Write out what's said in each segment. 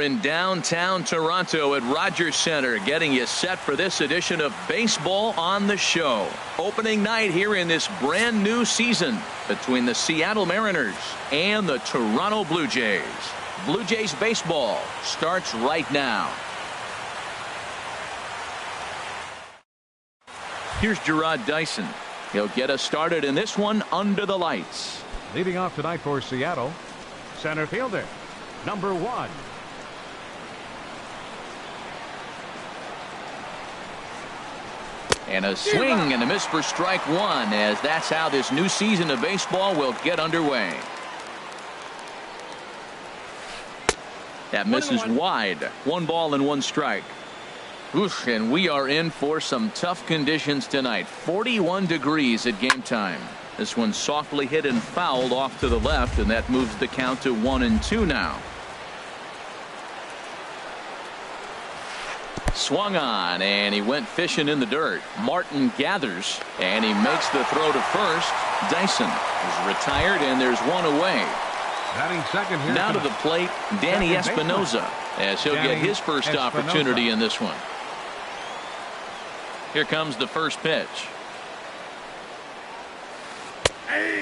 in downtown Toronto at Rogers Centre, getting you set for this edition of Baseball on the Show. Opening night here in this brand new season between the Seattle Mariners and the Toronto Blue Jays. Blue Jays baseball starts right now. Here's Jarrod Dyson. He'll get us started in this one under the lights. Leading off tonight for Seattle, center fielder, number 1. And a swing and a miss for strike 1, as that's how this new season of baseball will get underway. That misses wide. 1 ball and 1 strike. Oof, and we are in for some tough conditions tonight. 41 degrees at game time. This one softly hit and fouled off to the left, and that moves the count to 1-2 now. Swung on, and he went fishing in the dirt. Martin gathers, and he makes the throw to first. Dyson is retired, and there's 1 away. Batting second here now to the plate, Danny Espinosa, as he'll get his first opportunity in this one. Here comes the first pitch.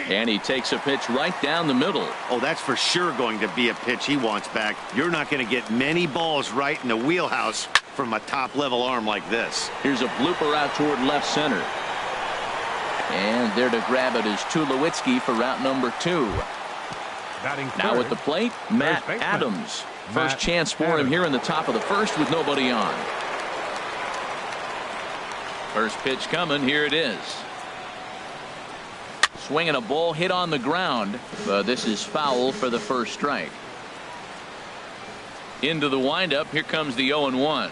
And he takes a pitch right down the middle. Oh, that's for sure going to be a pitch he wants back. You're not going to get many balls right in the wheelhouse from a top-level arm like this. Here's a blooper out toward left center. And there to grab it is Tulowitzki for route number 2. Now at the plate, Matt Adams. First chance for him here in the top of the first with nobody on. First pitch coming. Here it is. Swinging a ball hit on the ground, but this is foul for the first strike. Into the windup. Here comes the 0-1.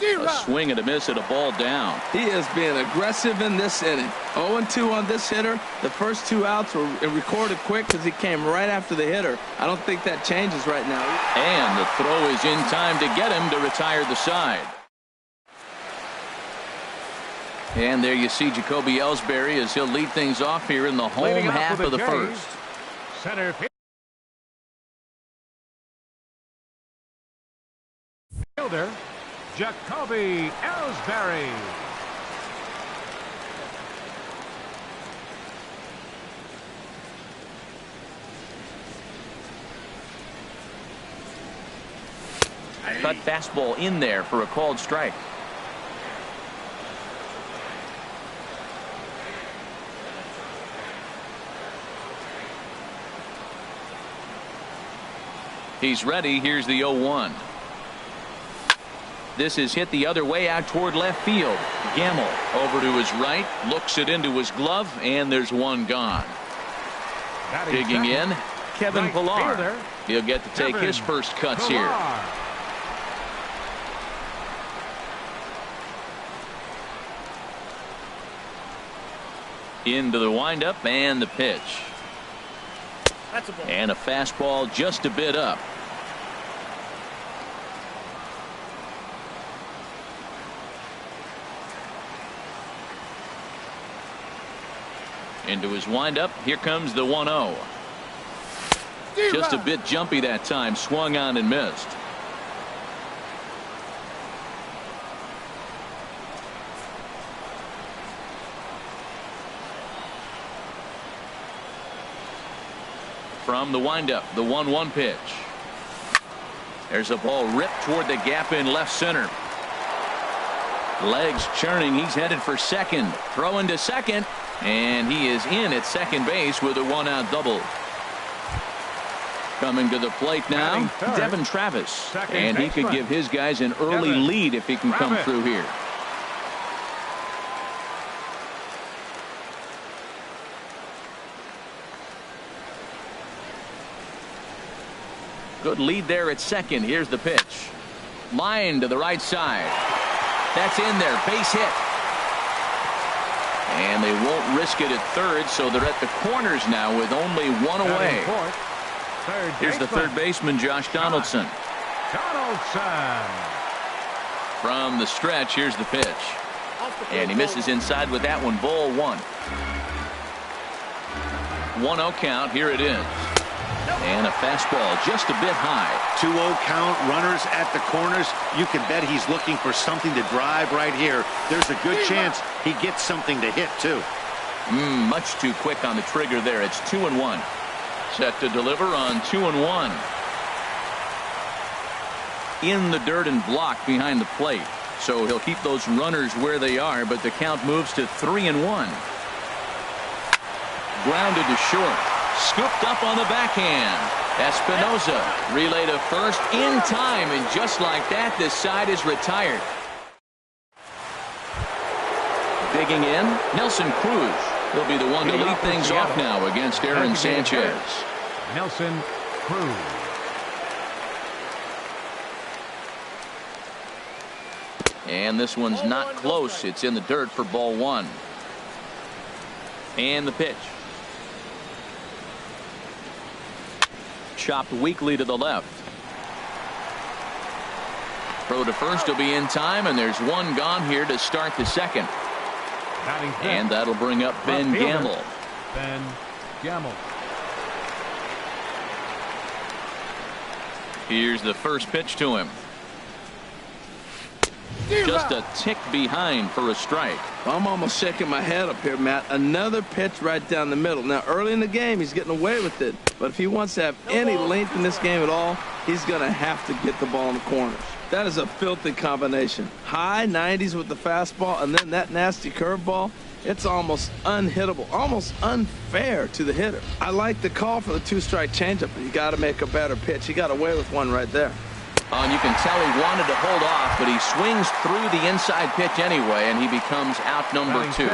A swing and a miss at a ball down. He is being aggressive in this inning. 0-2 on this hitter. The first 2 outs were recorded quick because he came right after the hitter. I don't think that changes right now. And the throw is in time to get him to retire the side. And there you see Jacoby Ellsbury as he'll lead things off here in the home half of the first. Center fielder, Jacoby Ellsbury. Cut fastball in there for a called strike. He's ready. Here's the 0-1. This is hit the other way out toward left field. Gamble over to his right, looks it into his glove, and there's 1 gone. Digging in, Kevin Pillar. He'll get to take his first cuts here. Into the windup and the pitch. And a fastball just a bit up. Into his windup. Here comes the 1-0. Just a bit jumpy that time. Swung on and missed. From the windup, the 1-1 pitch. There's a ball ripped toward the gap in left center. Legs churning. He's headed for second. Throwing to second. And he is in at second base with a 1-out double. Coming to the plate now, Devin Travis. And he could give his guys an early lead if he can come through here. Good lead there at second. Here's the pitch. Line to the right side. That's in there. Base hit. And they won't risk it at third, so they're at the corners now with only 1 away. Here's the third baseman, Josh Donaldson. From the stretch, here's the pitch. And he misses inside with that one. Ball 1. 1-0 count. Here it is. And a fastball just a bit high. 2-0 count, runners at the corners. You can bet he's looking for something to drive right here. There's a good chance he gets something to hit, too. Much too quick on the trigger there. It's 2-1. Set to deliver on 2-1. In the dirt and blocked behind the plate. So he'll keep those runners where they are, but the count moves to 3-1. Grounded to short. Scooped up on the backhand. Espinosa relay to first in time, and just like that, this side is retired. Digging in, Nelson Cruz. He'll be the one to lead things off now against Aaron Sanchez. Nelson Cruz. And this one's not close. It's in the dirt for ball one. And the pitch. Chopped weakly to the left. Throw to first will be in time, and there's one gone here to start the second. And that'll bring up Ben Gamel. Ben Gamel. Here's the first pitch to him. Just a tick behind for a strike. I'm almost shaking my head up here, Matt. Another pitch right down the middle. Now, early in the game, he's getting away with it. But if he wants to have any length in this game at all, he's going to have to get the ball in the corners. That is a filthy combination. High 90s with the fastball, and then that nasty curveball. It's almost unhittable, almost unfair to the hitter. I like the call for the two-strike changeup, but you got to make a better pitch. He got away with one right there. And you can tell he wanted to hold off, but he swings through the inside pitch anyway, and he becomes out number two.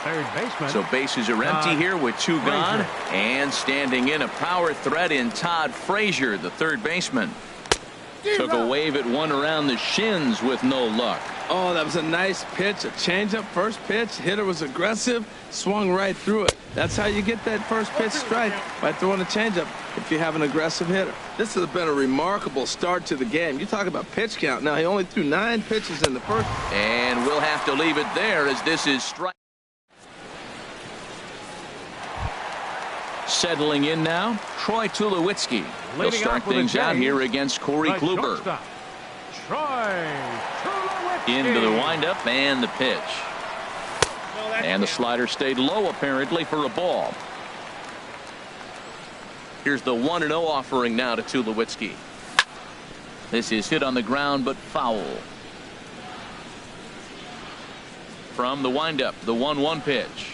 Third baseman. So bases are empty here with two gone. And standing in, a power threat in Todd Frazier, the third baseman. Took a wave at one around the shins with no luck. Oh, that was a nice pitch, a changeup, first pitch. Hitter was aggressive, swung right through it. That's how you get that first pitch strike, by throwing a changeup if you have an aggressive hitter. This has been a remarkable start to the game. You talk about pitch count. Now, he only threw 9 pitches in the first. And we'll have to leave it there as this is strike. Settling in now, Troy Tulowitzki. He'll start things out here against Corey Kluber. Troy Tulowitzki. Into the windup and the pitch. And the slider stayed low apparently for a ball. Here's the 1-0 offering now to Tulowitzki. This is hit on the ground but foul. From the windup, the 1-1 pitch.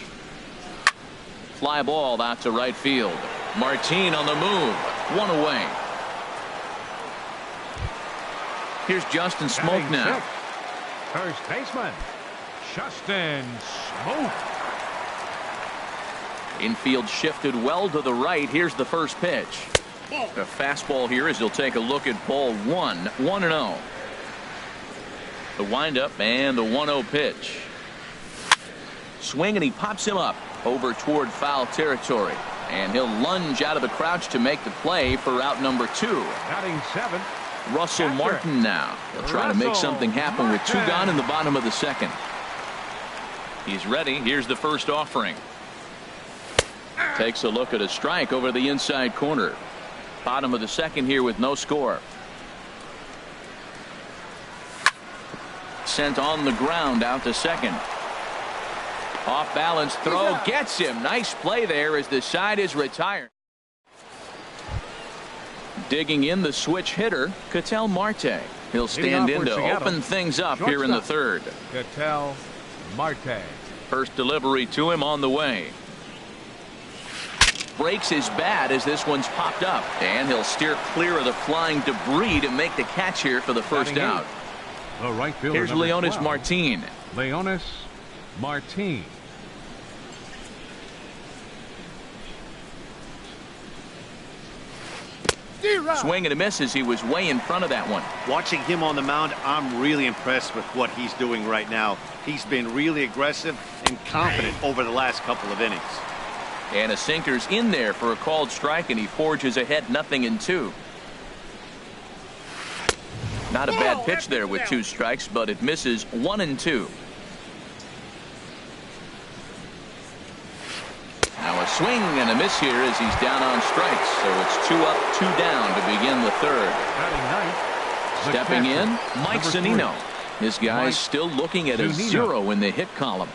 Fly ball out to right field. Martin on the move. One away. Here's Justin Smoke now. First baseman, Justin Smoke. Infield shifted well to the right. Here's the first pitch. A fastball here as he'll take a look at ball one. 1-0. The windup and the 1-0 pitch. Swing and he pops him up over toward foul territory. And he'll lunge out of the crouch to make the play for out number 2. Batting 7th. Russell Martin now. He'll try to make something happen with 2 gone in the bottom of the second. He's ready. Here's the first offering. Takes a look at a strike over the inside corner. Bottom of the second here with no score. Sent on the ground out to second. Off balance throw gets him. Nice play there as the side is retired. Digging in the switch hitter, Ketel Marte. He'll stand in to open things up here in the third. Ketel Marte. First delivery to him on the way. Breaks his bat as this one's popped up. And he'll steer clear of the flying debris to make the catch here for the first out. The right fielder. Here's Leonis Martin. Leonis Martin. Swing and a miss as he was way in front of that one. Watching him on the mound, I'm really impressed with what he's doing right now. He's been really aggressive and confident over the last couple of innings. And a sinker's in there for a called strike, and he forges ahead 0-2. Not a bad pitch there with 2 strikes, but it misses 1-2. Now a swing and a miss here as he's down on strikes. So it's 2 up, 2 down to begin the third. Stepping in, Mike Zunino. This guy's still looking at a 0 in the hit column.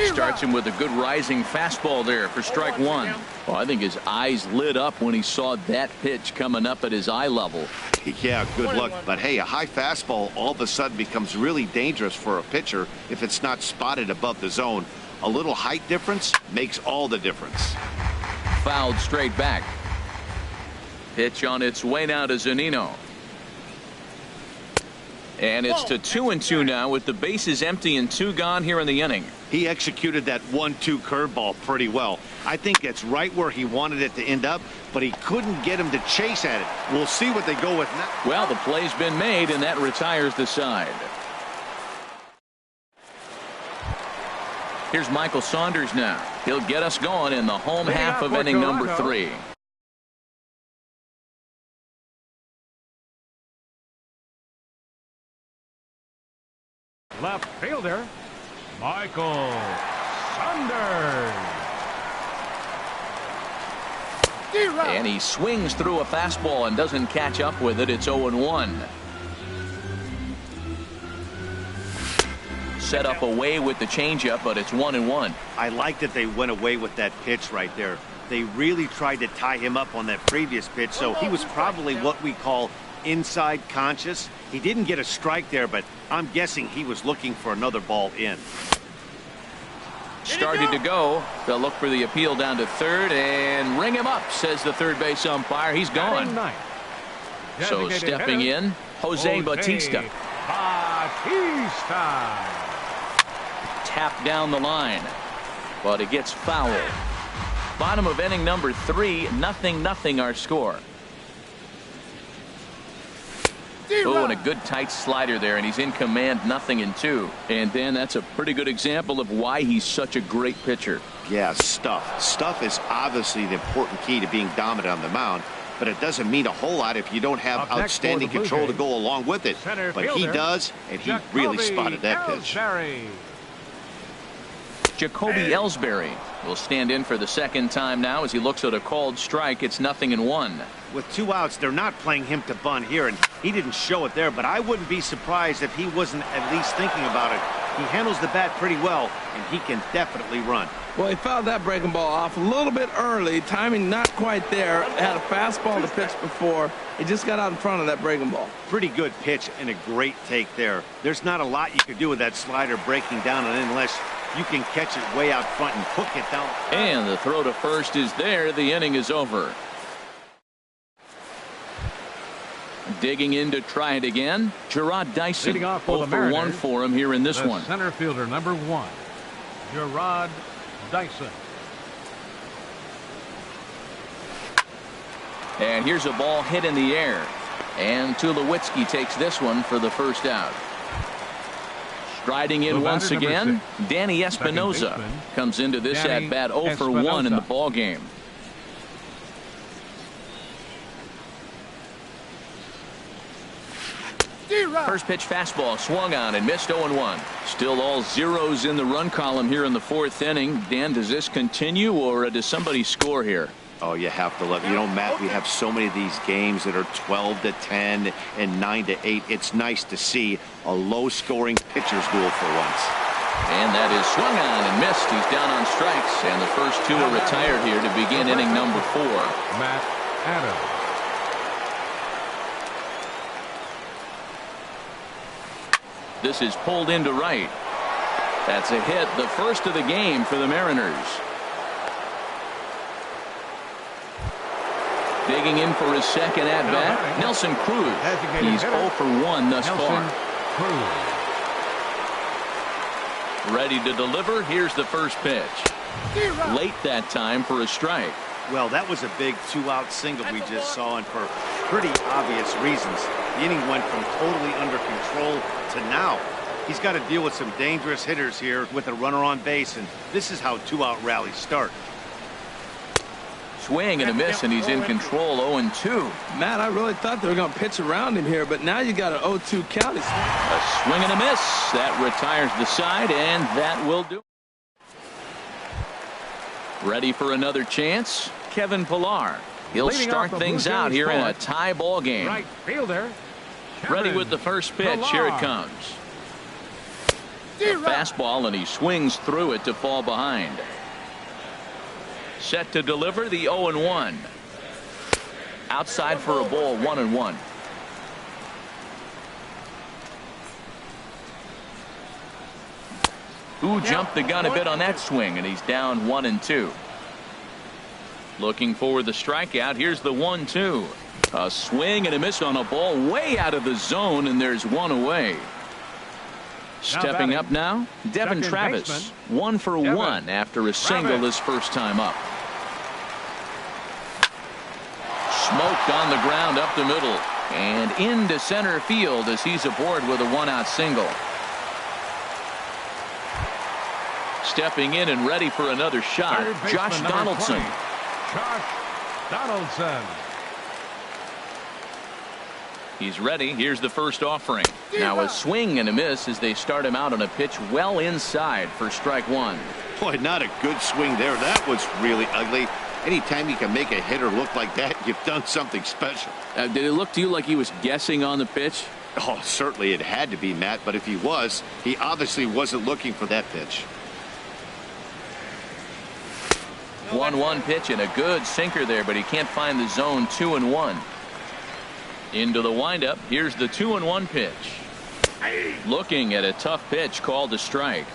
Starts him with a good rising fastball there for strike 1. Well, I think his eyes lit up when he saw that pitch coming up at his eye level. Yeah, good luck. But hey, a high fastball all of a sudden becomes really dangerous for a pitcher if it's not spotted above the zone. A little height difference makes all the difference. Fouled straight back. Pitch on its way now to Zunino. And it's to 2-2 now with the bases empty and 2 gone here in the inning. He executed that 1-2 curveball pretty well. I think it's right where he wanted it to end up, but he couldn't get him to chase at it. We'll see what they go with now. Well, the play's been made, and that retires the side. Here's Michael Saunders now. He'll get us going in the home half of inning number 3. Left fielder, Michael Saunders. And he swings through a fastball and doesn't catch up with it. It's 0-1. Set up away with the changeup, but it's 1-1. I like that they went away with that pitch right there. They really tried to tie him up on that previous pitch, so he was probably what we call inside conscious. He didn't get a strike there, but I'm guessing he was looking for another ball in. Started to go. They'll look for the appeal down to third and ring him up, says the third base umpire. He's gone. So stepping in, Jose Bautista. Tap down the line, but it gets fouled. Bottom of inning number 3, 0-0 our score. Oh, and a good tight slider there, and he's in command, 0-2. And then that's a pretty good example of why he's such a great pitcher. Yeah, stuff. Stuff is obviously the important key to being dominant on the mound, but it doesn't mean a whole lot if you don't have outstanding control to go along with it. But he does, and he really spotted that pitch. Jacoby Ellsbury will stand in for the second time now as he looks at a called strike. It's 0-1. With 2 outs, they're not playing him to bunt here, and he didn't show it there, but I wouldn't be surprised if he wasn't at least thinking about it. He handles the bat pretty well, and he can definitely run. Well, he fouled that breaking ball off a little bit early. Timing not quite there. Had a fastball to pitch before. He just got out in front of that breaking ball. Pretty good pitch and a great take there. There's not a lot you could do with that slider breaking down and unless you can catch it way out front and hook it down. And the throw to first is there. The inning is over. Digging in to try it again, Jarrod Dyson. 0 for 1 for him here in this one. Center fielder number 1, Jarrod Dyson. And here's a ball hit in the air. And Tulowitzki takes this one for the first out. Striding in once again, Danny Espinoza comes into this at bat 0 for 1 in the ball game. First pitch fastball swung on and missed 0-1. Still all zeros in the run column here in the 4th inning. Dan, does this continue or does somebody score here? Oh, you have to love it. You know, Matt, we have so many of these games that are 12-10 and 9-8. It's nice to see a low-scoring pitcher's duel for once. And that is swung on and missed. He's down on strikes, and the first 2 are retired here to begin inning number 4. Matt Adams. This is pulled into right. That's a hit, the first of the game for the Mariners. Digging in for his second at-bat, Nelson Cruz. He's 0 for 1 thus far. Ready to deliver. Here's the first pitch. Late that time for a strike. Well, that was a big 2-out single we just saw, and for pretty obvious reasons. The inning went from totally under control to now. He's got to deal with some dangerous hitters here with a runner on base, and this is how 2-out rallies start. Swing and a miss, and he's in control. 0-2. Matt, I really thought they were going to pitch around him here, but now you got an 0-2 count. A swing and a miss. That retires the side, and that will do. Ready for another chance? Kevin Pillar. He'll Leading start off the things Blue out Jays here in a fourth. tie ball game. Right fielder. Ready Kevin with the first pitch. Pillar. Here it comes. A fastball, and he swings through it to fall behind. Set to deliver the 0-1. Outside for a ball, 1-1. Who jumped the gun a bit on that swing, and he's down 1-2. Looking for the strikeout. Here's the 1-2. A swing and a miss on a ball way out of the zone, and there's one away. Stepping up now, Devin second Travis. baseman, 1 for Devin 1 after a single Travis. his first time up. Smoked on the ground up the middle and into center field as he's aboard with a 1-out single. Stepping in and ready for another shot, Third baseman, Josh number Donaldson. 20, Josh Donaldson. He's ready. Here's the first offering. Now a swing and a miss as they start him out on a pitch well inside for strike one. Boy, not a good swing there. That was really ugly. Anytime you can make a hitter look like that, you've done something special. Did it look to you like he was guessing on the pitch? Oh, certainly it had to be, Matt, but if he was, he obviously wasn't looking for that pitch. 1-1 pitch and a good sinker there, but he can't find the zone. 2-1. Into the windup. Here's the 2-1 pitch. Looking at a tough pitch called a strike.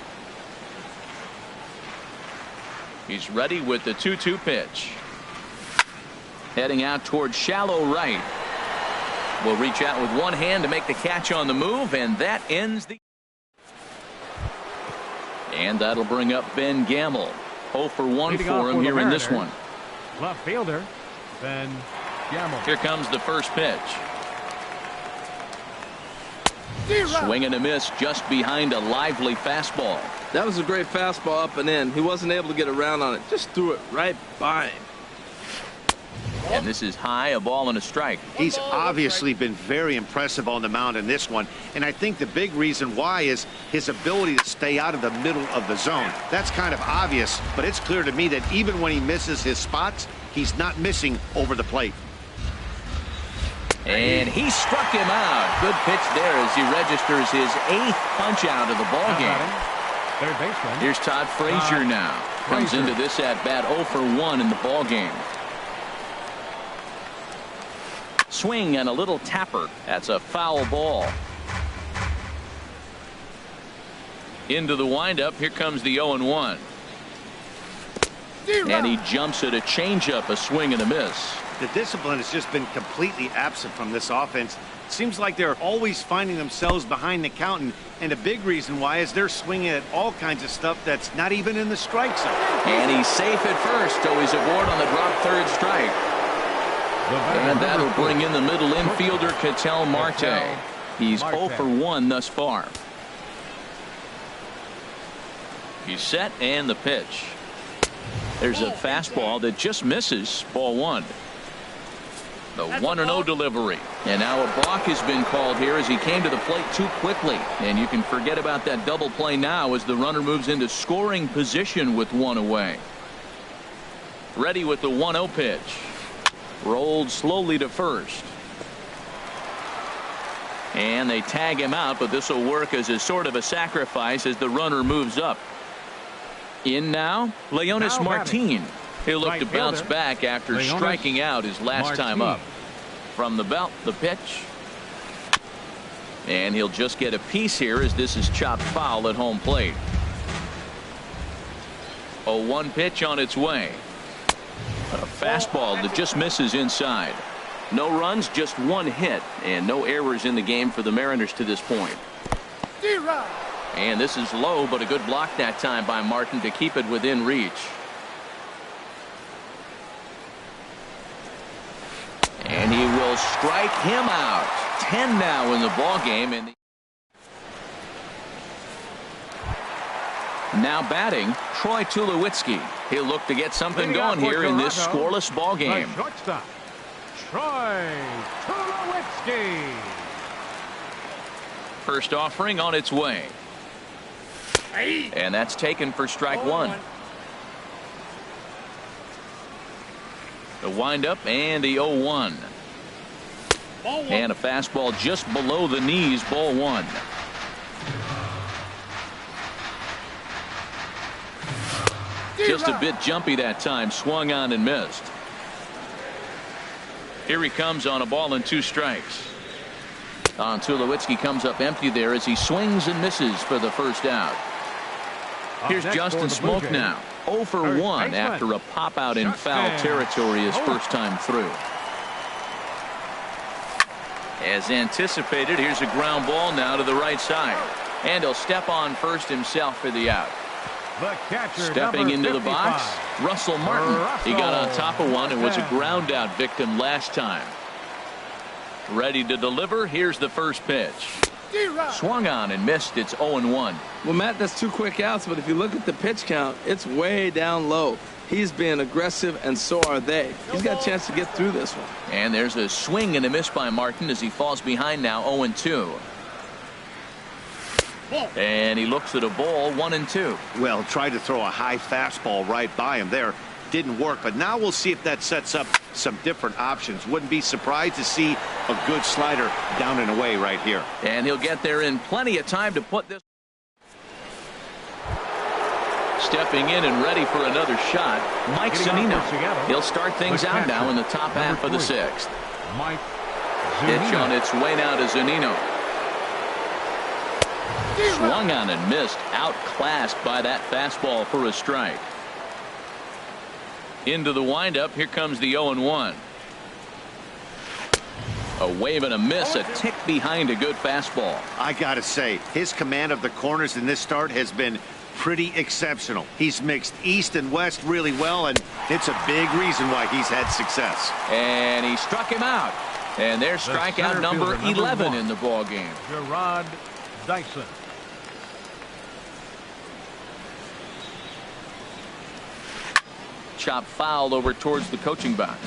He's ready with the 2-2 pitch. Heading out towards shallow right. Will reach out with one hand to make the catch on the move, and that ends the. And that'll bring up Ben Gamble. 0 for 1 Leading for off him for the here in this Mariners, one. Left fielder Ben Gamble. Here comes the first pitch. Swing and a miss just behind a lively fastball. That was a great fastball up and in. He wasn't able to get around on it. Just threw it right by him. And this is high, a ball and a strike. He's obviously been very impressive on the mound in this one, and I think the big reason why is his ability to stay out of the middle of the zone. That's kind of obvious, but it's clear to me that even when he misses his spots, he's not missing over the plate. And he struck him out. Good pitch there as he registers his 8th punch out of the ball game. Third baseman. Here's Todd Frazier now. Comes Frazier. into this at bat 0 for 1 in the ball game. Swing and a little tapper. That's a foul ball. Into the windup. Here comes the 0-1. And he jumps at a changeup, a swing and a miss. The discipline has just been completely absent from this offense. It seems like they're always finding themselves behind the count, and a big reason why is they're swinging at all kinds of stuff that's not even in the strike zone. And he's safe at first, so he's aboard on the drop third strike. And that'll bring in the middle infielder, Ketel Marte. He's 0 for 1 thus far. He's set, and the pitch. There's a fastball that just misses. Ball 1. The 1-0 delivery. And now a balk has been called here as he came to the plate too quickly. And you can forget about that double play now as the runner moves into scoring position with one away. Ready with the 1-0 pitch. Rolled slowly to first. And they tag him out, but this will work as a sort of a sacrifice as the runner moves up. In now, Leonis Now Martin. He'll look Right to bounce fielder, back after Leonis striking out his last time Martin. up. From the belt, the pitch. And he'll just get a piece here as this is chopped foul at home plate. 0-1 pitch on its way. A fastball that just misses inside. No runs, just one hit, and no errors in the game for the Mariners to this point. And this is low, but a good block that time by Martin to keep it within reach. And he will strike him out. 10 now in the ball game. And now batting, Troy Tulowitzki. He'll look to get something going here in this scoreless ball game. Shortstop, Troy Tulowitzki. First offering on its way. And that's taken for strike one. The windup and the 0-1. And a fastball just below the knees, ball one. Just a bit jumpy that time, swung on and missed. Here he comes on a ball and 2 strikes. Tulowitzki comes up empty there as he swings and misses for the first out. Here's Justin Smoak now. 0 for 1 after a pop out in foul territory his first time through. As anticipated, here's a ground ball now to the right side. And he'll step on first himself for the out. Stepping into the box, Russell Martin. He got on top of one and was a ground out victim last time. Ready to deliver. Here's the first pitch. Swung on and missed. It's 0-1. Well, Matt, that's 2 quick outs, but if you look at the pitch count, it's way down low. He's being aggressive, and so are they. He's got a chance to get through this one. And there's a swing and a miss by Martin as he falls behind now, 0-2. And he looks at a ball, 1-2. Well, tried to throw a high fastball right by him there. Didn't work, but now we'll see if that sets up some different options. Wouldn't be surprised to see a good slider down and away right here. And he'll get there in plenty of time to put this. Stepping in and ready for another shot, Mike Zunino. He'll start things out now in the top half of the 6th. Mike Pitch on its way now to Zunino. Swung on and missed, outclassed by that fastball for a strike. Into the windup, here comes the 0-1. A wave and a miss, a tick behind a good fastball. I gotta say, his command of the corners in this start has been pretty exceptional. He's mixed east and west really well, and it's a big reason why he's had success. And he struck him out. And there's strikeout number 11 in the ball game. Gerard Dyson. Chop foul over towards the coaching box.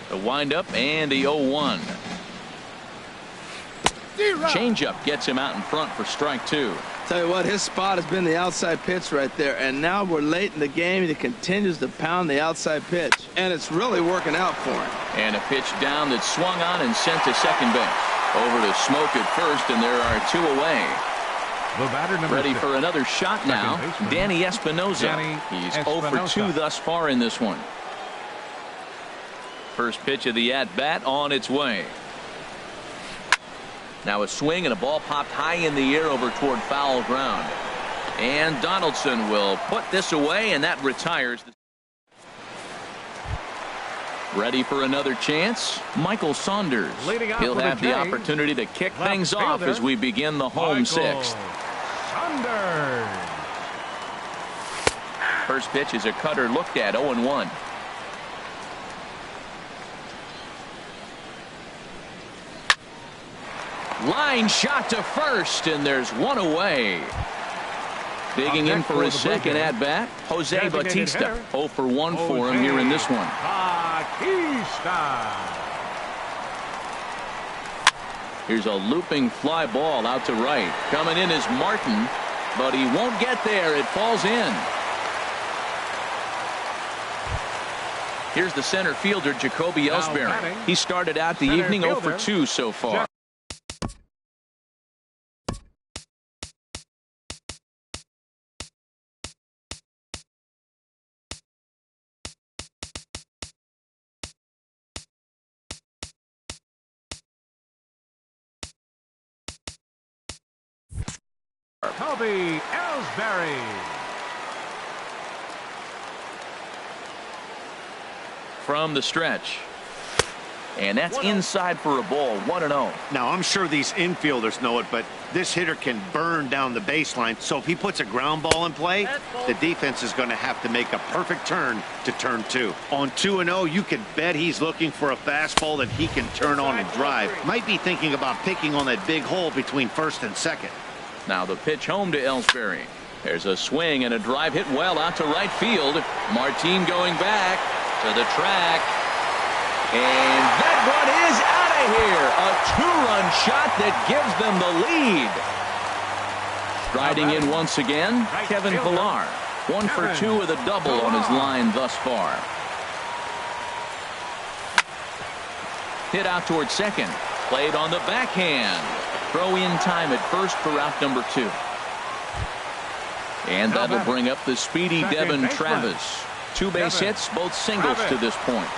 The windup and the 0-1. Changeup gets him out in front for strike 2. Tell you what, his spot has been the outside pitch right there, and now we're late in the game and he continues to pound the outside pitch, and it's really working out for him. And a pitch down that swung on and sent to second base. Over to Smoak at first, and there are 2 away. The batter number Ready 6. for another shot now, Danny Espinosa. He's 0 for 2 thus far in this one. First pitch of the at-bat on its way. Now a swing and a ball popped high in the air over toward foul ground. And Donaldson will put this away, and that retires. Ready for another chance, Michael Saunders. He'll have the opportunity to kick things off as we begin the home 6th. Saunders. First pitch is a cutter looked at, 0-1. Line shot to first, and there's 1 away. Digging in for his second at bat, Jose Bautista. 0 for 1 for him here in this one. Bautista. Here's a looping fly ball out to right. Coming in is Martin, but he won't get there. It falls in. Here's the center fielder, Jacoby Ellsbury. He started out the evening 0 for 2 so far. Jacoby Ellsbury. From the stretch. And that's inside for a ball, 1-0. Now, I'm sure these infielders know it, but this hitter can burn down the baseline. So if he puts a ground ball in play, the defense is going to have to make a perfect turn to turn 2. On 2-0, you can bet he's looking for a fastball that he can turn on and drive. Might be thinking about picking on that big hole between first and second. Now the pitch home to Ellsbury. There's a swing and a drive hit well out to right field. Martin going back to the track. And that one is out of here. A 2-run shot that gives them the lead. Striding in once again, Kevin Pillar. 1 for 2 with a double on his line thus far. Hit out towards second. Played on the backhand. Throw in time at first for out number 2. And that'll bring up the speedy Devin Travis. 2 base hits, both singles to this point.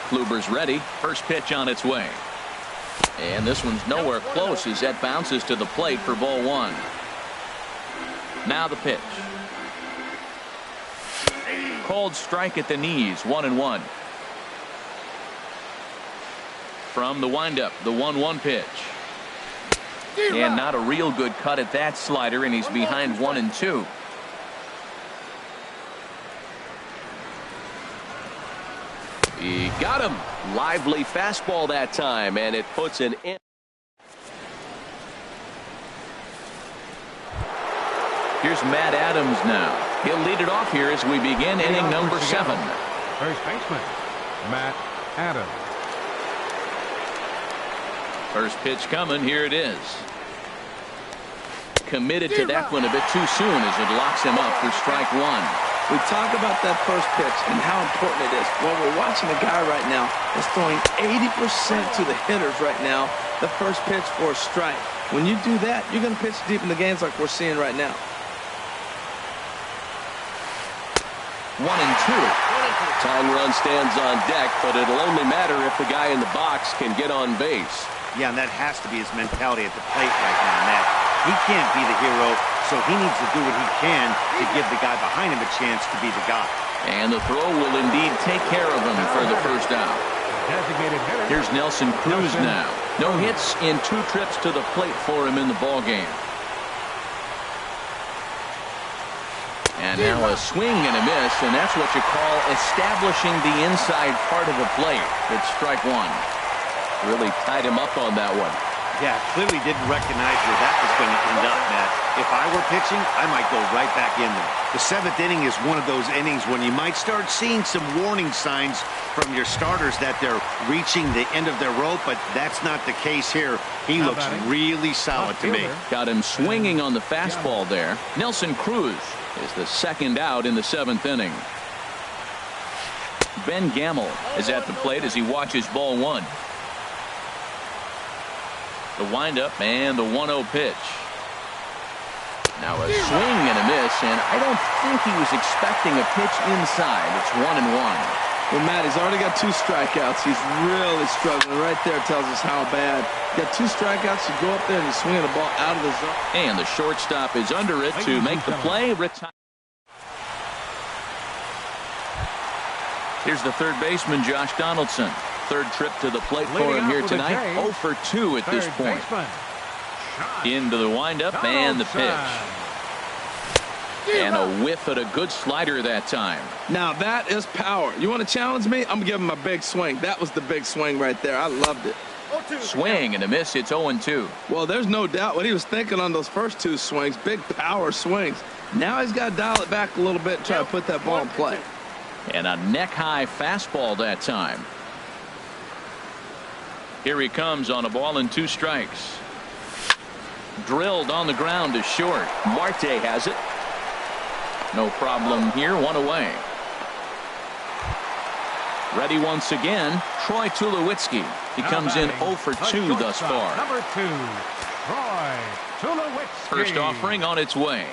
Kluber's ready. First pitch on its way. And this one's nowhere close as that bounces to the plate for ball 1. Now the pitch. Cold strike at the knees, 1-1. From the windup, the 1-1 pitch. And not a real good cut at that slider, and he's behind 1-2. He got him. Lively fastball that time, and it puts an end. Here's Matt Adams now. He'll lead it off here as we begin inning number 7. First baseman, Matt Adams. First pitch coming. Here it is. Committed to that one a bit too soon as it locks him up for strike 1. We talk about that first pitch and how important it is. Well, we're watching a guy right now that's throwing 80% to the hitters right now. The first pitch for a strike. When you do that, you're going to pitch deep in the games like we're seeing right now. 1-2. Tying run stands on deck, but it'll only matter if the guy in the box can get on base. Yeah, and that has to be his mentality at the plate right now, Matt. He can't be the hero, so he needs to do what he can to give the guy behind him a chance to be the guy. And the throw will indeed take care of him for the first out. Here's Nelson Cruz now. No hits in 2 trips to the plate for him in the ballgame. And now a swing and a miss, and that's what you call establishing the inside part of the plate. It's strike 1. Really tied him up on that one. Yeah, clearly didn't recognize where that was going to end up, Matt. If I were pitching, I might go right back in there. The 7th inning is one of those innings when you might start seeing some warning signs from your starters that they're reaching the end of their rope, but that's not the case here. He looks really solid to me. Got him swinging on the fastball there. Nelson Cruz is the second out in the 7th inning. Ben Gamel is at the plate as he watches ball 1. The windup and the 1-0 pitch. Now a swing and a miss, and I don't think he was expecting a pitch inside. It's 1-1. Well, Matt, he's already got 2 strikeouts. He's really struggling. Right there tells us how bad. Got 2 strikeouts. You go up there and you swing the ball out of the zone. And the shortstop is under it to make the play. Here's the third baseman, Josh Donaldson. 3rd trip to the plate for him here tonight. 0 for 2 at this point. Into the windup and the pitch. And a whiff at a good slider that time. Now that is power. You want to challenge me? I'm giving him a big swing. That was the big swing right there. I loved it. Swing and a miss. It's 0-2. Well, there's no doubt what he was thinking on those first 2 swings. Big power swings. Now he's got to dial it back a little bit and try to put that ball in play. And a neck-high fastball that time. Here he comes on a ball and 2 strikes. Drilled on the ground to short. Marte has it. No problem here. 1 away. Ready once again. Troy Tulowitzki. He comes in 0 for 2 thus far. Number 2, Troy Tulowitzki. First offering on its way.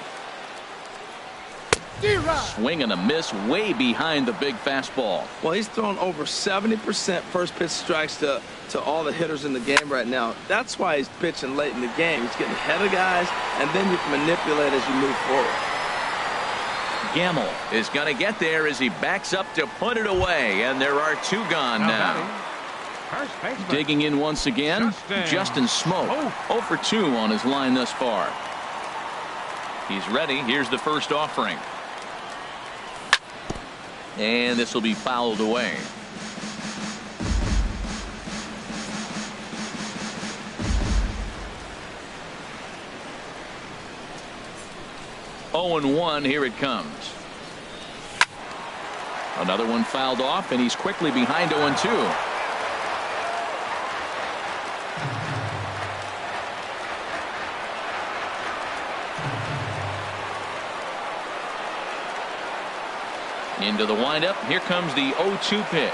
Swing and a miss way behind the big fastball. Well, he's thrown over 70% first pitch strikes to all the hitters in the game right now. That's why he's pitching late in the game. He's getting ahead of guys, and then you can manipulate as you move forward. Gamel is going to get there as he backs up to put it away, and there are 2 gone now. Digging in once again, Justin Smoak. 0 for 2 on his line thus far. He's ready. Here's the first offering. And this will be fouled away. Oh and 1. Here it comes. Another one fouled off, and he's quickly behind 0 and 2. Into the windup. Here comes the 0-2 pitch.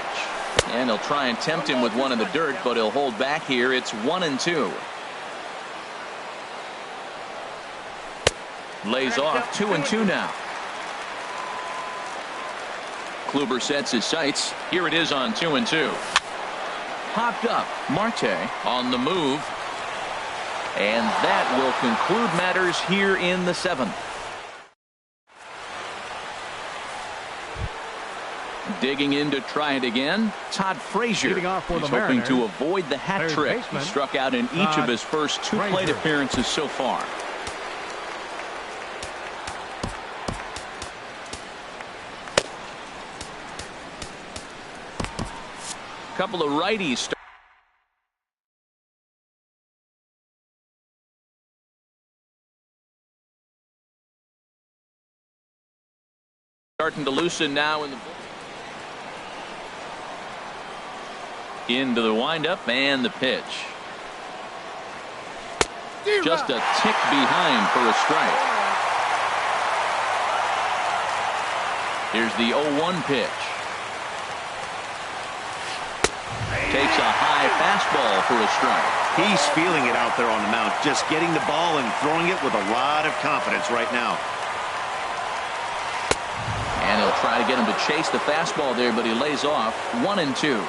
And he'll try and tempt him with one in the dirt, but he'll hold back here. It's 1-2. Lays off 2-2 now. Kluber sets his sights. Here it is on 2-2. Popped up. Marte on the move. And that will conclude matters here in the 7th. Digging in to try it again, Todd Frazier. Leading off for He's the hoping Mariners, to avoid the hat third trick. baseman, He struck out in each Todd of his first 2 plate Frazier. appearances so far. Couple of righties starting to loosen now in the into the windup and the pitch. Just a tick behind for a strike. Here's the 0-1 pitch. Takes a high fastball for a strike. He's feeling it out there on the mound, just getting the ball and throwing it with a lot of confidence right now. And he'll try to get him to chase the fastball there, but he lays off 1-2.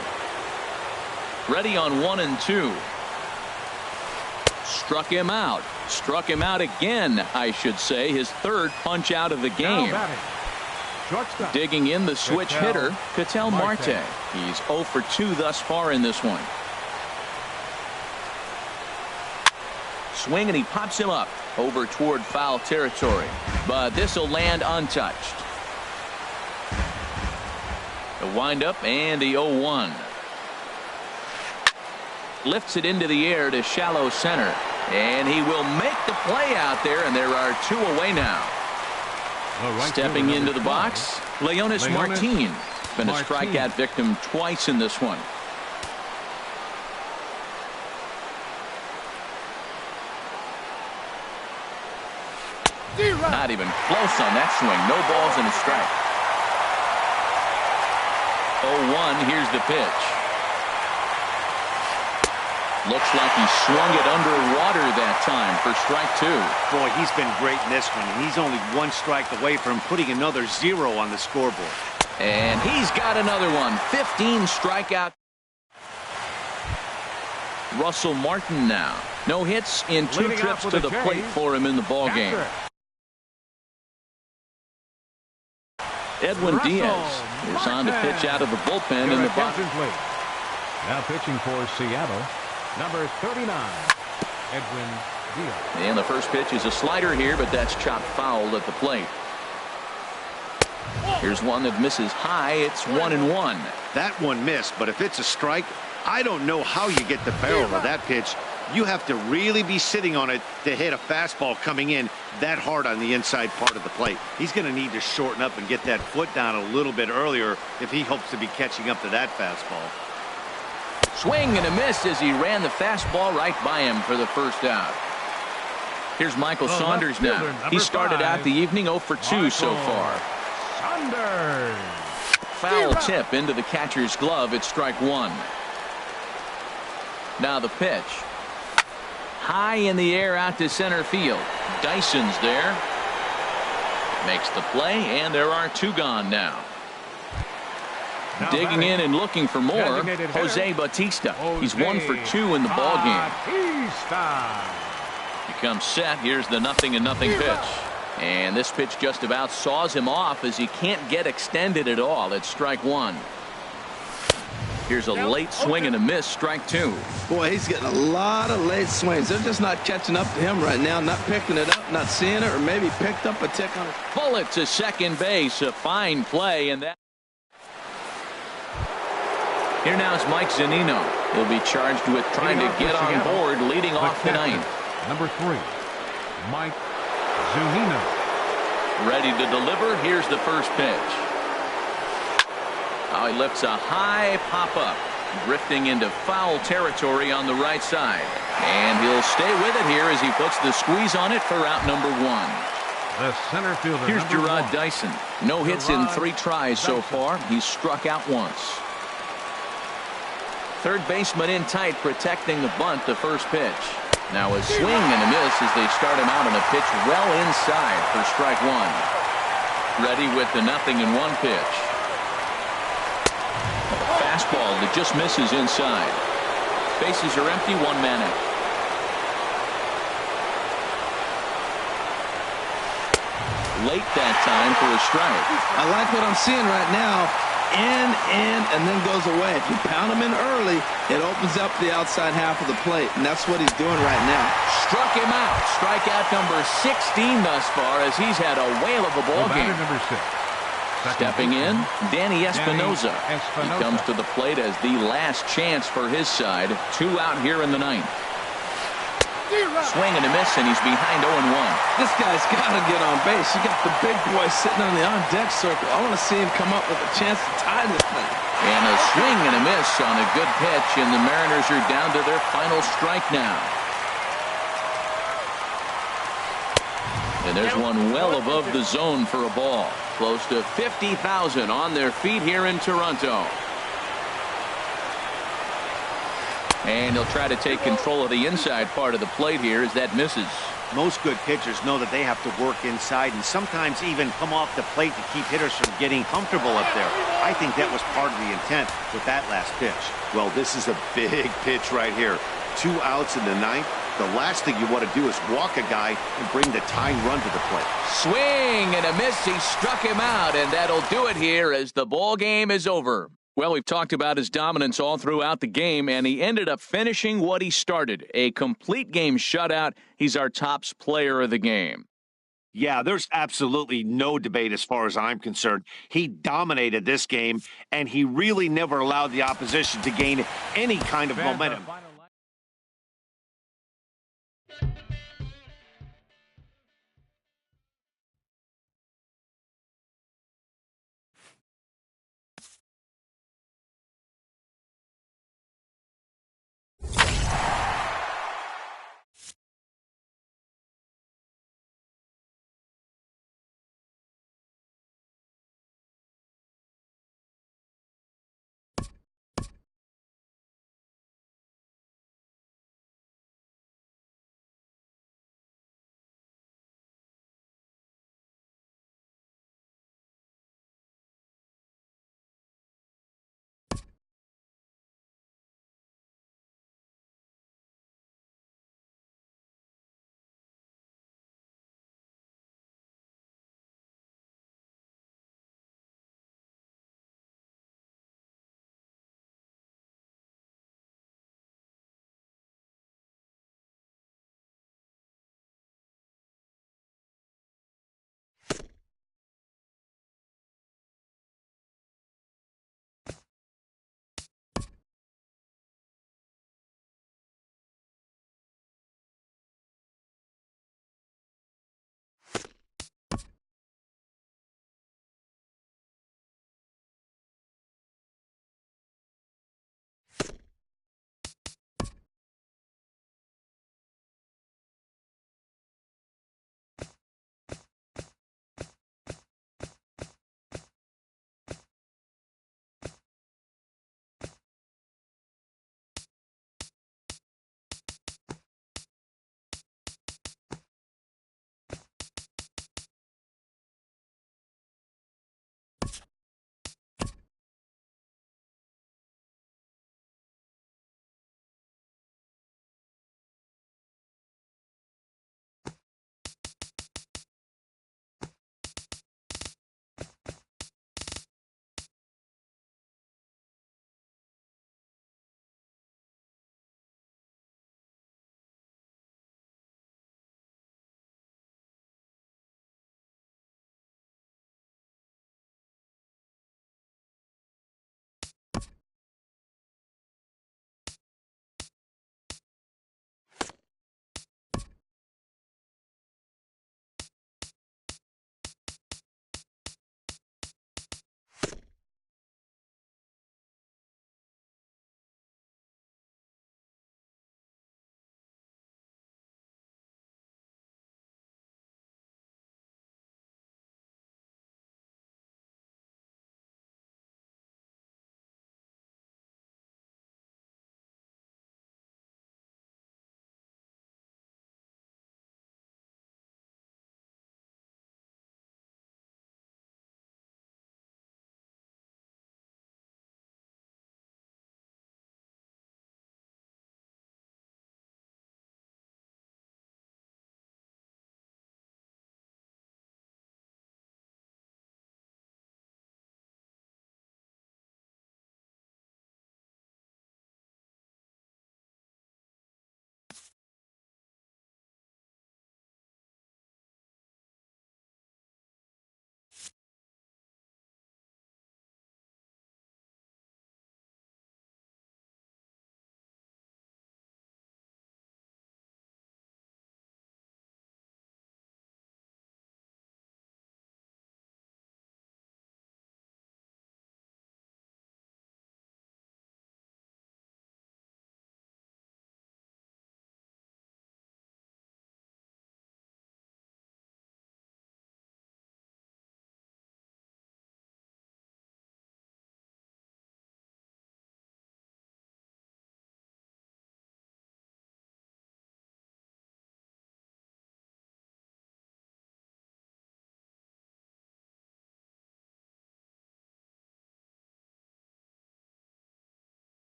Ready on 1-2. Struck him out. Struck him out again, I should say. His 3rd punch out of the game. Digging in the switch hitter, Ketel Marte. He's 0 for 2 thus far in this one. Swing and he pops him up over toward foul territory. But this will land untouched. The windup and the 0-1. Lifts it into the air to shallow center. And he will make the play out there, and there are 2 away now. Stepping into the box, Leonys Martin. Been a strikeout victim twice in this one. Not even close on that swing. No balls and a strike. 0-1. Here's the pitch. Looks like he swung it underwater that time for strike 2. Boy, he's been great in this one, and he's only 1 strike away from putting another 0 on the scoreboard. And he's got another one. 15 strikeout. Russell Martin now. No hits in 2 Leading trips off to with the the plate Jays, for him in the ballgame. Edwin Russell Diaz is on to pitch out of the bullpen in the bottom. Now pitching for Seattle, number 39, Edwin Diaz. And the first pitch is a slider here, but that's chopped foul at the plate. Here's one that misses high. It's 1-1. That one missed, but if it's a strike, I don't know how you get the barrel of that pitch. You have to really be sitting on it to hit a fastball coming in that hard on the inside part of the plate. He's going to need to shorten up and get that foot down a little bit earlier if he hopes to be catching up to that fastball. Swing and a miss as he ran the fastball right by him for the first out. Here's Michael Saunders now. He started out the evening 0 for 2 so far. Saunders. Foul tip into the catcher's glove. It's strike 1. Now the pitch. High in the air out to center field. Dyson's there. Makes the play, and there are 2 gone now. Digging in and looking for more, Jose Bautista. He's 1 for 2 in the ballgame. He comes set. Here's the 0-0 pitch. And this pitch just about saws him off as he can't get extended at all. It's strike 1. Here's a late swing and a miss, strike 2. Boy, he's getting a lot of late swings. They're just not catching up to him right now, not picking it up, not seeing it, or maybe picked up a tick on it. Bullet to second base, a fine play, and that. Here now is Mike Zunino. He'll be charged with trying to get on board, leading off the 9th. Number 3, Mike Zunino. Ready to deliver. Here's the first pitch. Oh, he lifts a high pop-up, drifting into foul territory on the right side. And he'll stay with it here as he puts the squeeze on it for out number 1. The center fielder. Here's number Gerard 1. Dyson. No hits in Gerard 3 tries so Dyson. far. He's struck out once. Third baseman in tight, protecting the bunt to first pitch. Now a swing and a miss as they start him out on a pitch well inside for strike 1. Ready with the 0-1 pitch. Fastball that just misses inside. Bases are empty, 1 man out. Late that time for a strike. I like what I'm seeing right now. In, and then goes away. If you pound him in early, it opens up the outside half of the plate, and that's what he's doing right now. Struck him out. Strikeout number 16 thus far as he's had a whale of a ball The game. batter, number 6. Second Stepping in, baseman, Danny Espinosa. Danny He Espinosa. comes to the plate as the last chance for his side. 2 out here in the 9th. Swing and a miss, and he's behind 0-1. This guy's got to get on base. You got the big boy sitting on the on-deck circle. I want to see him come up with a chance to tie this thing. And a swing and a miss on a good pitch, and the Mariners are down to their final strike now. And there's one well above the zone for a ball. Close to 50,000 on their feet here in Toronto. And he'll try to take control of the inside part of the plate here as that misses. Most good pitchers know that they have to work inside and sometimes even come off the plate to keep hitters from getting comfortable up there. I think that was part of the intent with that last pitch. Well, this is a big pitch right here. 2 outs in the 9th. The last thing you want to do is walk a guy and bring the tying run to the plate. Swing and a miss. He struck him out, and that'll do it here as the ball game is over. Well, we've talked about his dominance all throughout the game, and he ended up finishing what he started. A complete game shutout. He's our tops player of the game. Yeah, there's absolutely no debate as far as I'm concerned. He dominated this game, and he really never allowed the opposition to gain any kind of momentum.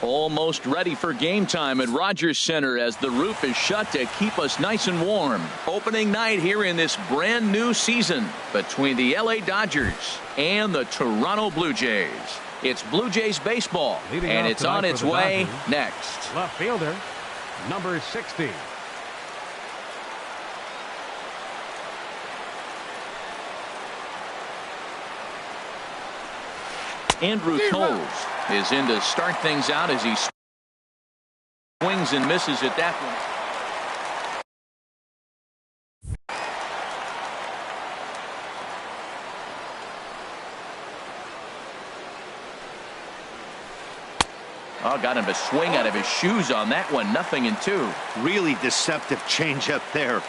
Almost ready for game time at Rogers Center as the roof is shut to keep us nice and warm. Opening night here in this brand new season between the LA Dodgers and the Toronto Blue Jays. It's Blue Jays baseball, and it's on its way next. Left fielder, number 60. Andrew Toles is in to start things out as he swings and misses at that one. Oh, got him to swing out of his shoes on that one. 0-2. Really deceptive changeup there.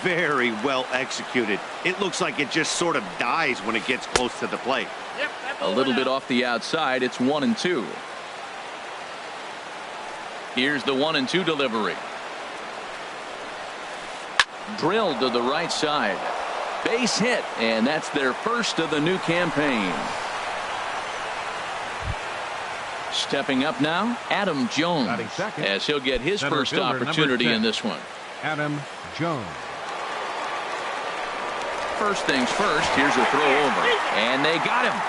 Very well executed. It looks like it just sort of dies when it gets close to the plate. A little bit off the outside. It's 1-2. Here's the 1-2 delivery. Drilled to the right side. Base hit, and that's their first of the new campaign. Stepping up now, Adam Jones, as he'll get his first opportunity in this one. Adam Jones. First things first, here's a throw over, and they got him.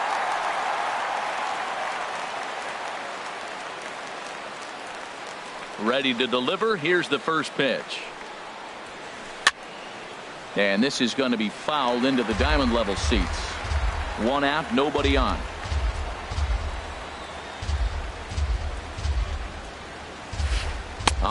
Ready to deliver. Here's the first pitch. And this is going to be fouled into the diamond level seats. One out, nobody on.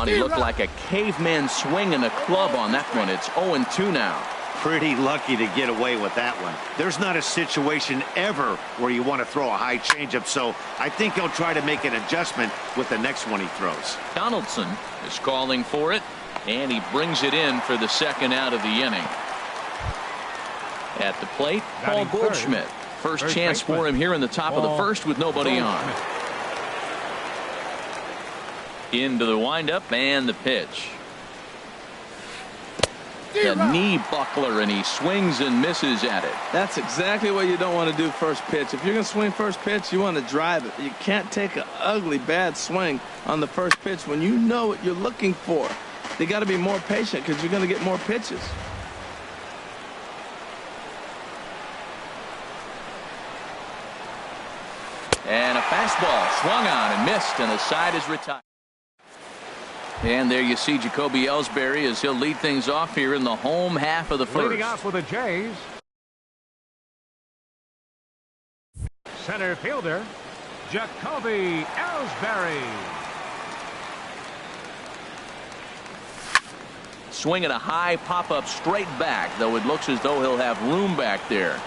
He looked like a caveman swinging a club on that one. It's 0-2 now. Pretty lucky to get away with that one. There's not a situation ever where you want to throw a high changeup, so I think he'll try to make an adjustment with the next one he throws. Donaldson is calling for it, and he brings it in for the second out of the inning. At the plate, Paul Goldschmidt. First chance for him here in the top of the first with nobody on. Into the windup and the pitch. The knee buckler, and he swings and misses at it. That's exactly what you don't want to do first pitch. If you're going to swing first pitch, you want to drive it. You can't take an ugly, bad swing on the first pitch when you know what you're looking for. You got to be more patient because you're going to get more pitches. And a fastball swung on and missed, and the side is retired. And there you see Jacoby Ellsbury as he'll lead things off here in the home half of the first. Leading off with the Jays, center fielder Jacoby Ellsbury. Swinging a high pop-up straight back, though it looks as though he'll have room back there.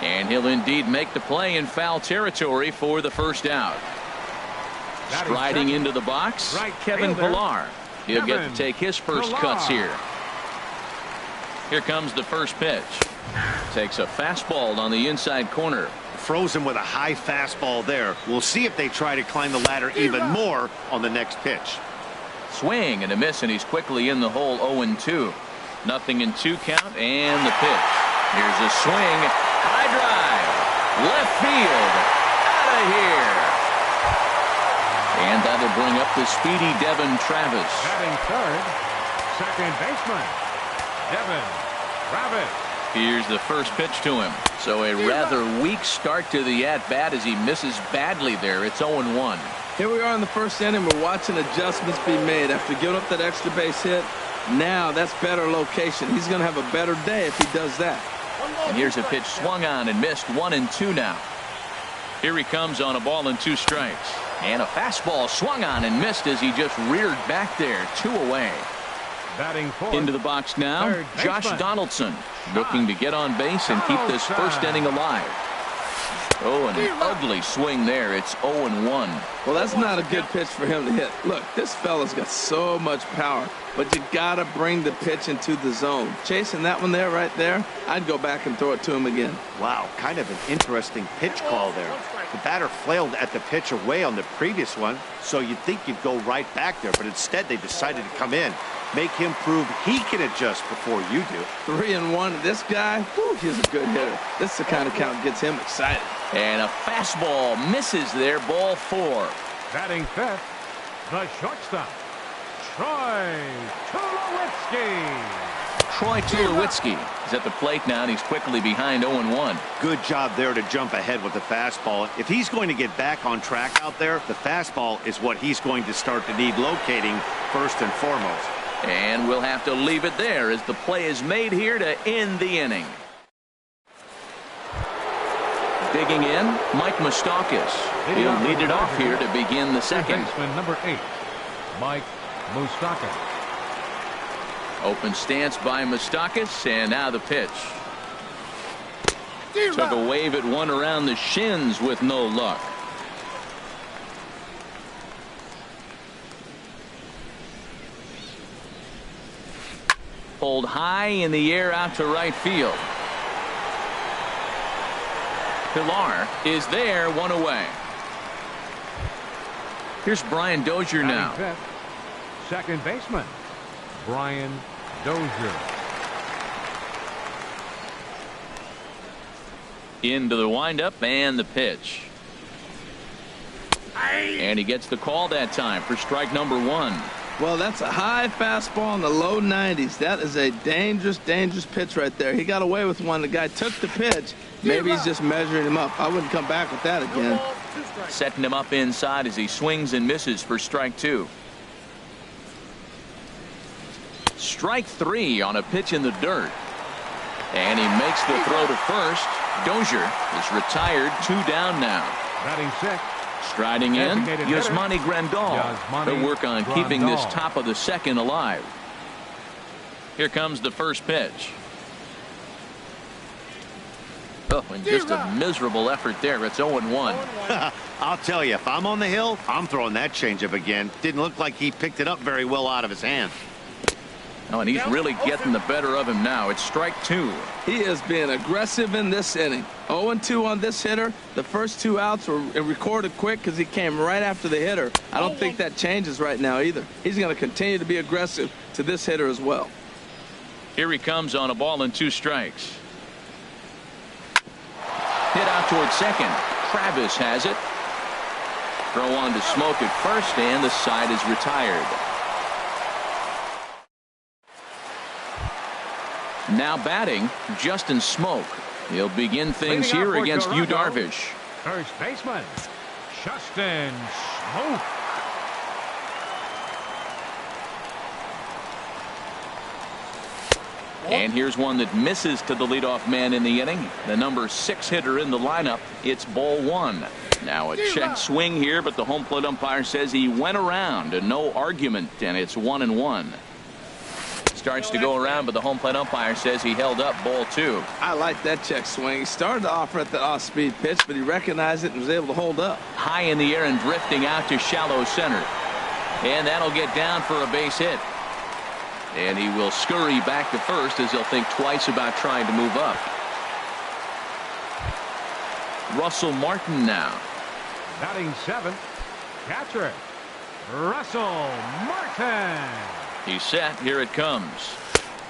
And he'll indeed make the play in foul territory for the first out. Striding into the box, Kevin Pillar. He'll get to take his first cuts here. Here comes the first pitch. Takes a fastball on the inside corner. Frozen with a high fastball there. We'll see if they try to climb the ladder even more on the next pitch. Swing and a miss, and he's quickly in the hole. 0-2. 0-2 count, and the pitch. Here's a swing. High drive. Left field. Out of here. And that'll bring up the speedy Devin Travis. Batting third, second baseman, Devin Travis. Here's the first pitch to him. So a rather weak start to the at-bat as he misses badly there. It's 0-1. Here we are in the first inning. We're watching adjustments be made after giving up that extra base hit. Now that's better location. He's going to have a better day if he does that. And here's a pitch swung on and missed. 1-2 now. Here he comes on a ball and 2 strikes. And a fastball swung on and missed as he just reared back there. 2 away. Batting fourth, into the box now, Josh Donaldson looking to get on base and keep this first inning alive. Oh, an ugly swing there. It's 0-1. Well, that's not a good pitch for him to hit. Look, this fella's got so much power, but you got to bring the pitch into the zone. Chasing that one there, right there, I'd go back and throw it to him again. Wow, kind of an interesting pitch call there. The batter flailed at the pitch away on the previous one, so you'd think you'd go right back there, but instead they decided to come in. Make him prove he can adjust before you do. 3-1. This guy, whew, he's a good hitter. This is the kind of count that gets him excited. And a fastball misses there, ball 4. Batting fifth, the shortstop, Troy Tulowitzki. Troy Tulowitzki is at the plate now, and he's quickly behind 0-1. Good job there to jump ahead with the fastball. If he's going to get back on track out there, the fastball is what he's going to start to need locating first and foremost. And we'll have to leave it there as the play is made here to end the inning. Digging in, Mike Moustakas. He'll lead it off here to begin the second. Baseman number 8, Mike Moustakas. Open stance by Moustakas, and now the pitch. Took a wave at one around the shins with no luck. Pulled high in the air out to right field. Pilar is there, one away. Here's Brian Dozier now. Fifth, second baseman, Brian Dozier. Into the windup and the pitch. And he gets the call that time for strike number 1. Well, that's a high fastball in the low 90s. That is a dangerous, dangerous pitch right there. He got away with one. The guy took the pitch. Maybe he's just measuring him up. I wouldn't come back with that again. Setting him up inside as he swings and misses for strike 2. Strike 3 on a pitch in the dirt. And he makes the throw to first. Dozier is retired, 2 down now. Batting sixth, striding in, Yasmani Grandal. Yasmani They'll work on keeping this Grandal. top of the second alive. Here comes the first pitch. Oh, and just a miserable effort there. It's 0-1. I'll tell you, if I'm on the hill, I'm throwing that changeup again. Didn't look like he picked it up very well out of his hand. Oh, and he's really getting the better of him now. It's strike 2. He is being aggressive in this inning. 0-2 on this hitter. The first 2 outs were recorded quick because he came right after the hitter. I don't think that changes right now either. He's going to continue to be aggressive to this hitter as well. Here he comes on a ball and 2 strikes. Hit out towards second. Travis has it. Throw on to Smoke at first, and the side is retired. Now batting, Justin Smoke. He'll begin things here against Yu Darvish. first baseman, Justin Smoke. And here's one that misses to the leadoff man in the inning. The number 6 hitter in the lineup. It's ball 1. Now a check swing here, but the home plate umpire says he went around and no argument, and it's 1-1. Starts to go around, but the home plate umpire says he held up ball 2. I like that check swing. He started to offer at the off-speed pitch, but he recognized it and was able to hold up. High in the air and drifting out to shallow center. And that'll get down for a base hit. And he will scurry back to first as he'll think twice about trying to move up. Russell Martin now. Batting 7th, catcher, Russell Martin. He's set. Here it comes.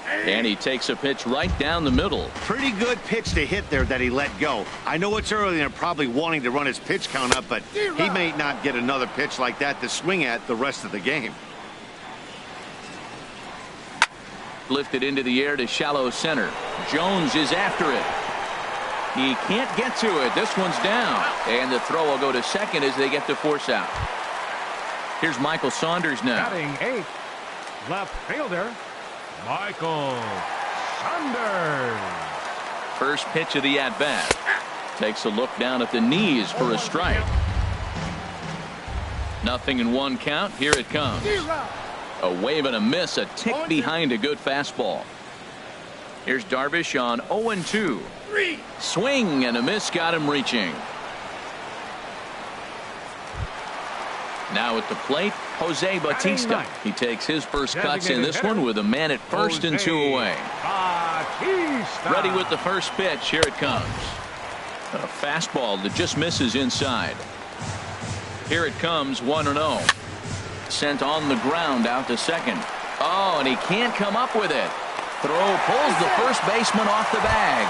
And he takes a pitch right down the middle. Pretty good pitch to hit there that he let go. I know it's early and they're probably wanting to run his pitch count up, but he may not get another pitch like that to swing at the rest of the game. Lifted into the air to shallow center. Jones is after it. He can't get to it. This one's down. And the throw will go to second as they get to force out. Here's Michael Saunders now. Batting 8th, left fielder, Michael Saunders. First pitch of the at-bat. Takes a look down at the knees for a strike. 0-1 count. Here it comes. A wave and a miss, a tick behind a good fastball. Here's Darvish on 0-2. Swing and a miss got him reaching. Now at the plate, Jose Bautista. He takes his first cuts in this one with a man at first and 2 away. Bautista. Ready with the first pitch. Here it comes. A fastball that just misses inside. Here it comes, 1-0. Sent on the ground out to second. Oh, and he can't come up with it. Throw pulls the first baseman off the bag.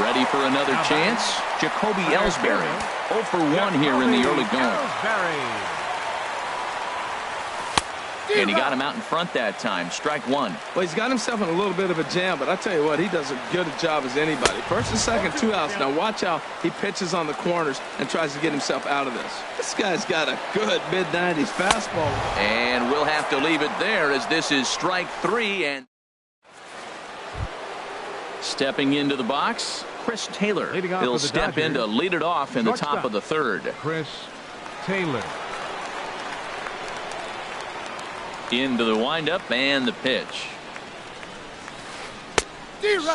Ready for another chance? Jacoby Ellsbury. 0 for 1 here in the early going. And he got him out in front that time. Strike one. Well, he's got himself in a little bit of a jam, but I tell you what, he does as good a job as anybody. First and second, 2 outs. Now watch how he pitches on the corners and tries to get himself out of this. This guy's got a good mid-90s fastball. And we'll have to leave it there as this is strike 3. And stepping into the box, Chris Taylor. He'll step in to lead it off in the top of the third. Chris Taylor. Into the windup and the pitch.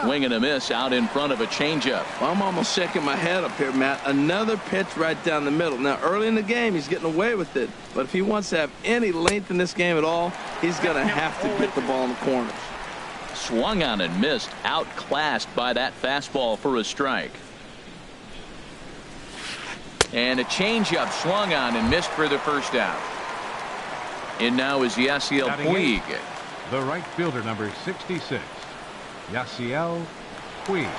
Swing and a miss out in front of a changeup. Well, I'm almost shaking my head up here, Matt. Another pitch right down the middle. Now, early in the game, he's getting away with it. But if he wants to have any length in this game at all, he's going to have to get the ball in the corners. Swung on and missed. Outclassed by that fastball for a strike. And a changeup swung on and missed for the first out. And now is Yasiel Puig. The right fielder, number 66, Yasiel Puig.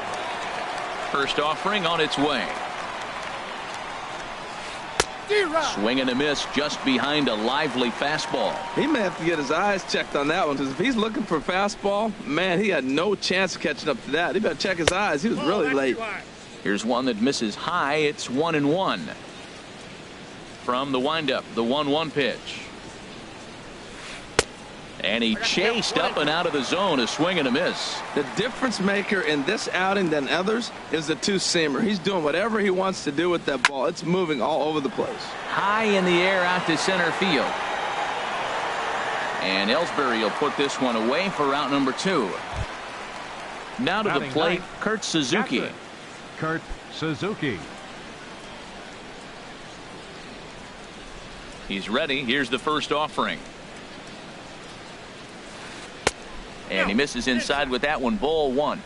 First offering on its way. Swing and a miss just behind a lively fastball. He may have to get his eyes checked on that one, because if he's looking for a fastball, man, he had no chance of catching up to that. He better check his eyes. He was really late. Here's one that misses high. It's 1-1. From the windup, the 1-1 pitch. And he chased up and out of the zone. A swing and a miss. The difference maker in this outing than others is the two-seamer. He's doing whatever he wants to do with that ball. It's moving all over the place. High in the air out to center field. And Ellsbury will put this one away for out number 2. Now to the plate, Kurt Suzuki. Kurt Suzuki. He's ready. Here's the first offering. And he misses inside with that one. Ball 1.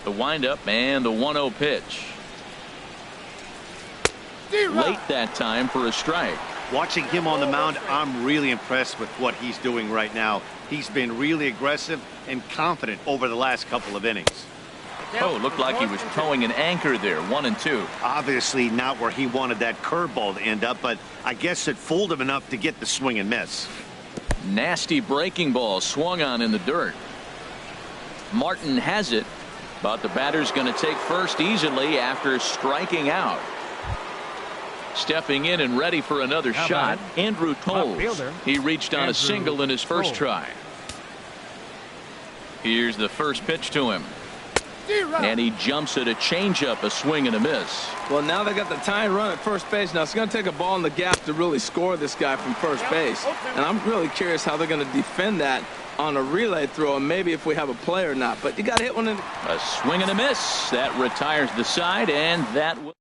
The windup and the 1-0 pitch. Late that time for a strike. Watching him on the mound, I'm really impressed with what he's doing right now. He's been really aggressive and confident over the last couple of innings. Oh, looked like he was towing an anchor there. 1-2. Obviously not where he wanted that curveball to end up, but I guess it fooled him enough to get the swing and miss. Nasty breaking ball swung on in the dirt. Martin has it, but the batter's going to take first easily after striking out. Stepping in and ready for another shot, Andrew Toles. He reached on a single in his first try. Here's the first pitch to him. And he jumps at a changeup, a swing and a miss. Well, now they got the tying run at first base. Now it's going to take a ball in the gap to really score this guy from first base. And I'm really curious how they're going to defend that on a relay throw, and maybe if we have a play or not. But you got to hit one in. A swing and a miss. That retires the side, and that will.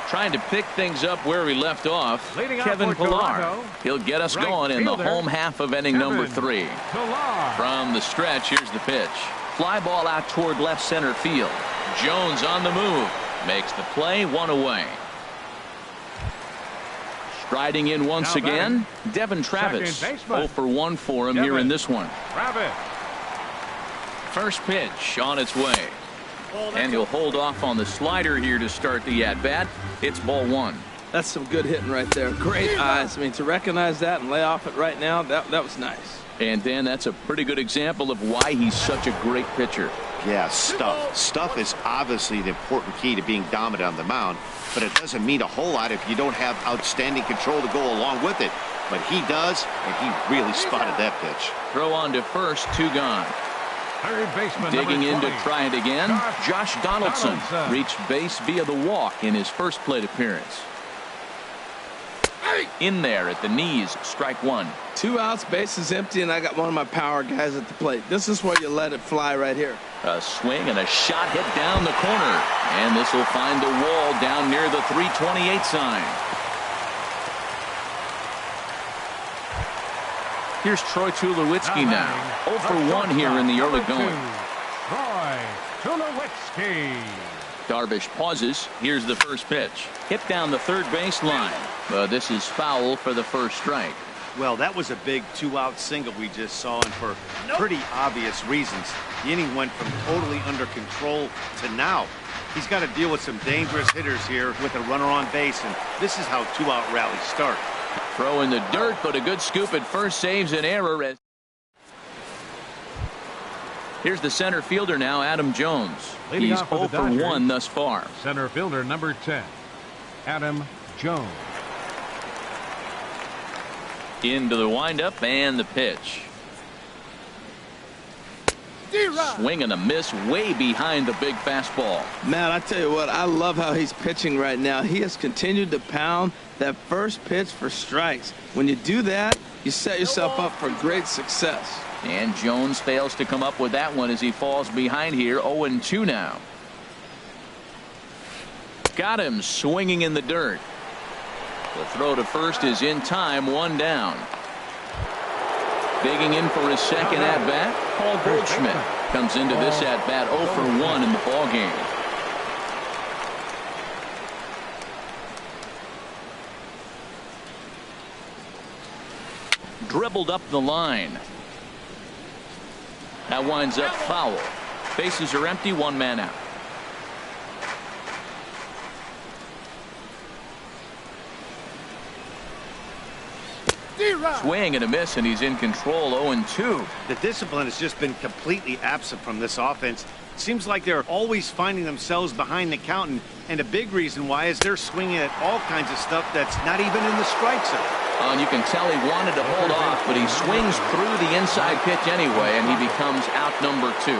Trying to pick things up where we left off. Kevin Pillar. He'll get us going in the home half of inning number 3. From the stretch, here's the pitch. Fly ball out toward left center field. Jones on the move. Makes the play, 1 away. Striding in once again, Devin Travis. 0 for 1 for him here in this one. First pitch on its way. And he'll hold off on the slider here to start the at-bat. It's ball 1. That's some good hitting right there. Great eyes. I mean, to recognize that and lay off it right now, that was nice. And Dan, that's a pretty good example of why he's such a great pitcher. Yeah, stuff. Stuff is obviously the important key to being dominant on the mound, but it doesn't mean a whole lot if you don't have outstanding control to go along with it. But he does, and he really spotted that pitch. Throw on to first, 2 gone. Third baseman, digging in to try it again. Josh Donaldson Donaldson reached base via the walk in his first plate appearance. In there at the knees, strike 1. 2 outs, bases empty, and I got one of my power guys at the plate. This is where you let it fly right here. A swing and a shot hit down the corner, and this will find the wall down near the 328 sign. Here's Troy Tulowitzki now. 0 for 1 here in the early going. Troy Tulowitzki. Darvish pauses. Here's the first pitch. Hit down the third base line. This is foul for the first strike. Well, that was a big 2-out single we just saw, and for pretty obvious reasons. The inning went from totally under control to now. He's got to deal with some dangerous hitters here with a runner on base, and this is how 2-out rallies start. Throw in the dirt, but a good scoop at first saves an error. Here's the center fielder now, Adam Jones. Leading He's off for 0 the for Dodgers, 1 thus far. Center fielder number 10, Adam Jones. Into the windup and the pitch. Swing and a miss way behind the big fastball. Man, I tell you what, I love how he's pitching right now. He has continued to pound that first pitch for strikes. When you do that, you set yourself up for great success. And Jones fails to come up with that one as he falls behind here. 0-2 now. Got him swinging in the dirt. The throw to first is in time, 1 down. Digging in for his second at-bat, Paul Goldschmidt comes into this at-bat 0 for 1 in the ballgame. Dribbled up the line. That winds up foul. Bases are empty, 1 man out. Swing and a miss, and he's in control. 0-2. The discipline has just been completely absent from this offense. Seems like they're always finding themselves behind the count, and a big reason why is they're swinging at all kinds of stuff that's not even in the strike zone. And you can tell he wanted to hold off, but he swings through the inside pitch anyway, and he becomes out number 2.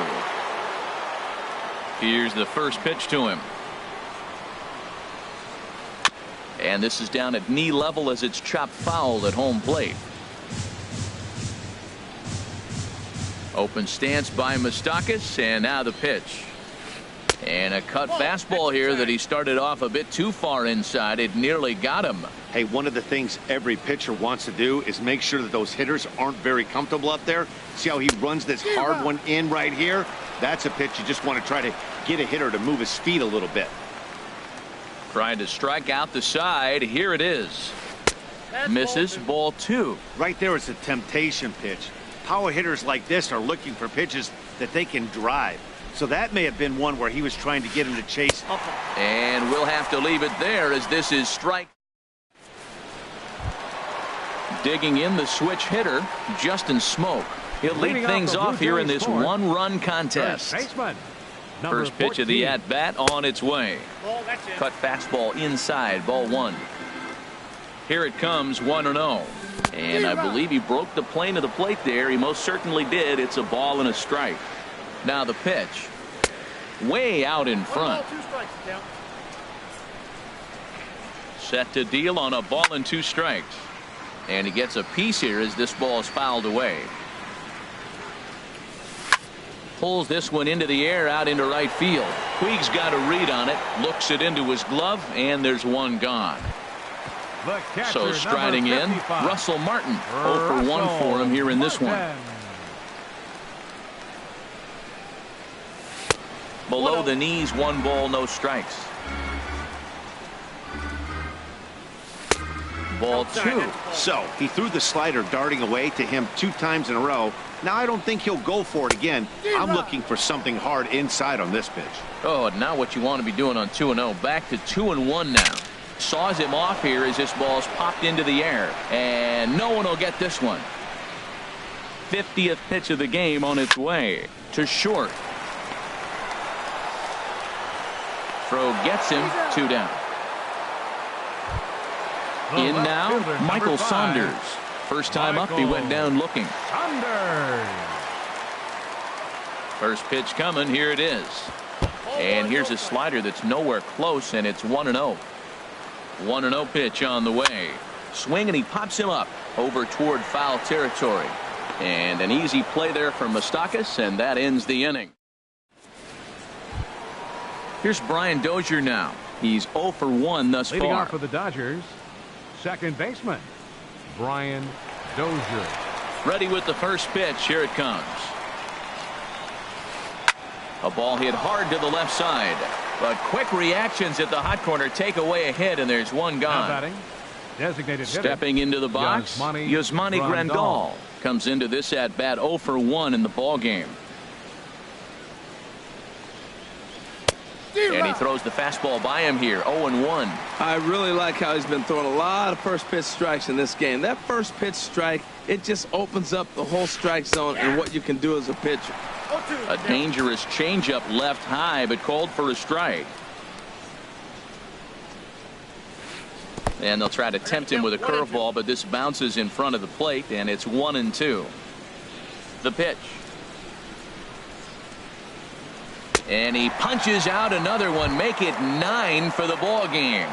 Here's the first pitch to him. And this is down at knee level as it's chopped foul at home plate. Open stance by Moustakas, and now the pitch. And a cut fastball here that he started off a bit too far inside. It nearly got him. Hey, one of the things every pitcher wants to do is make sure that those hitters aren't very comfortable up there. See how he runs this hard one in right here? That's a pitch you just want to try to get a hitter to move his feet a little bit. Trying to strike out the side. Here it is. Misses, ball 2. Right there is a temptation pitch. Power hitters like this are looking for pitches that they can drive. So that may have been one where he was trying to get him to chase. And we'll have to leave it there as this is strike. Digging in the switch hitter, Justin Smoke. He'll lead things off here in this 1-run contest. First pitch of the at-bat on its way. Cut fastball inside, ball 1. Here it comes, 1-0. And I believe he broke the plane of the plate there. He most certainly did. It's a ball and a strike. Now the pitch. Way out in front. Set to deal on a ball and 2 strikes. And he gets a piece here as this ball is fouled away. Pulls this one into the air out into right field. Puig's got a read on it. Looks it into his glove, and there's 1 gone. So striding in, Russell Martin. 0 for 1 for him here in this one. Below the knees, 1 ball, no strikes. Ball 2. So he threw the slider darting away to him 2 times in a row. Now I don't think he'll go for it again. I'm looking for something hard inside on this pitch. Oh, and now what you want to be doing on 2-0. Back to 2-1 now. Saws him off here as this ball's popped into the air. And no one will get this one. 50th pitch of the game on its way to short. Throw gets him, 2 down. In now, Michael Saunders. First time up, he went down looking. First pitch coming, here it is. And here's a slider that's nowhere close, and it's 1-0. 1-0 pitch on the way. Swing, and he pops him up over toward foul territory. And an easy play there from Moustakas, and that ends the inning. Here's Brian Dozier now. He's 0 for 1 thus Leading far. off for the Dodgers, second baseman, Brian Dozier. Ready with the first pitch. Here it comes. A ball hit hard to the left side. But quick reactions at the hot corner take away a hit, and there's one Now gone. batting, designated hitter, Stepping into the box, Yasmani Grandal comes into this at bat 0 for 1 in the ball game. And he throws the fastball by him here. 0-1. I really like how he's been throwing a lot of first pitch strikes in this game. That first pitch strike, it just opens up the whole strike zone and what you can do as a pitcher. A dangerous changeup left high, but called for a strike. And they'll try to tempt him with a curveball, but this bounces in front of the plate, and it's 1-2. The pitch. And he punches out another one. Make it 9 for the ball game.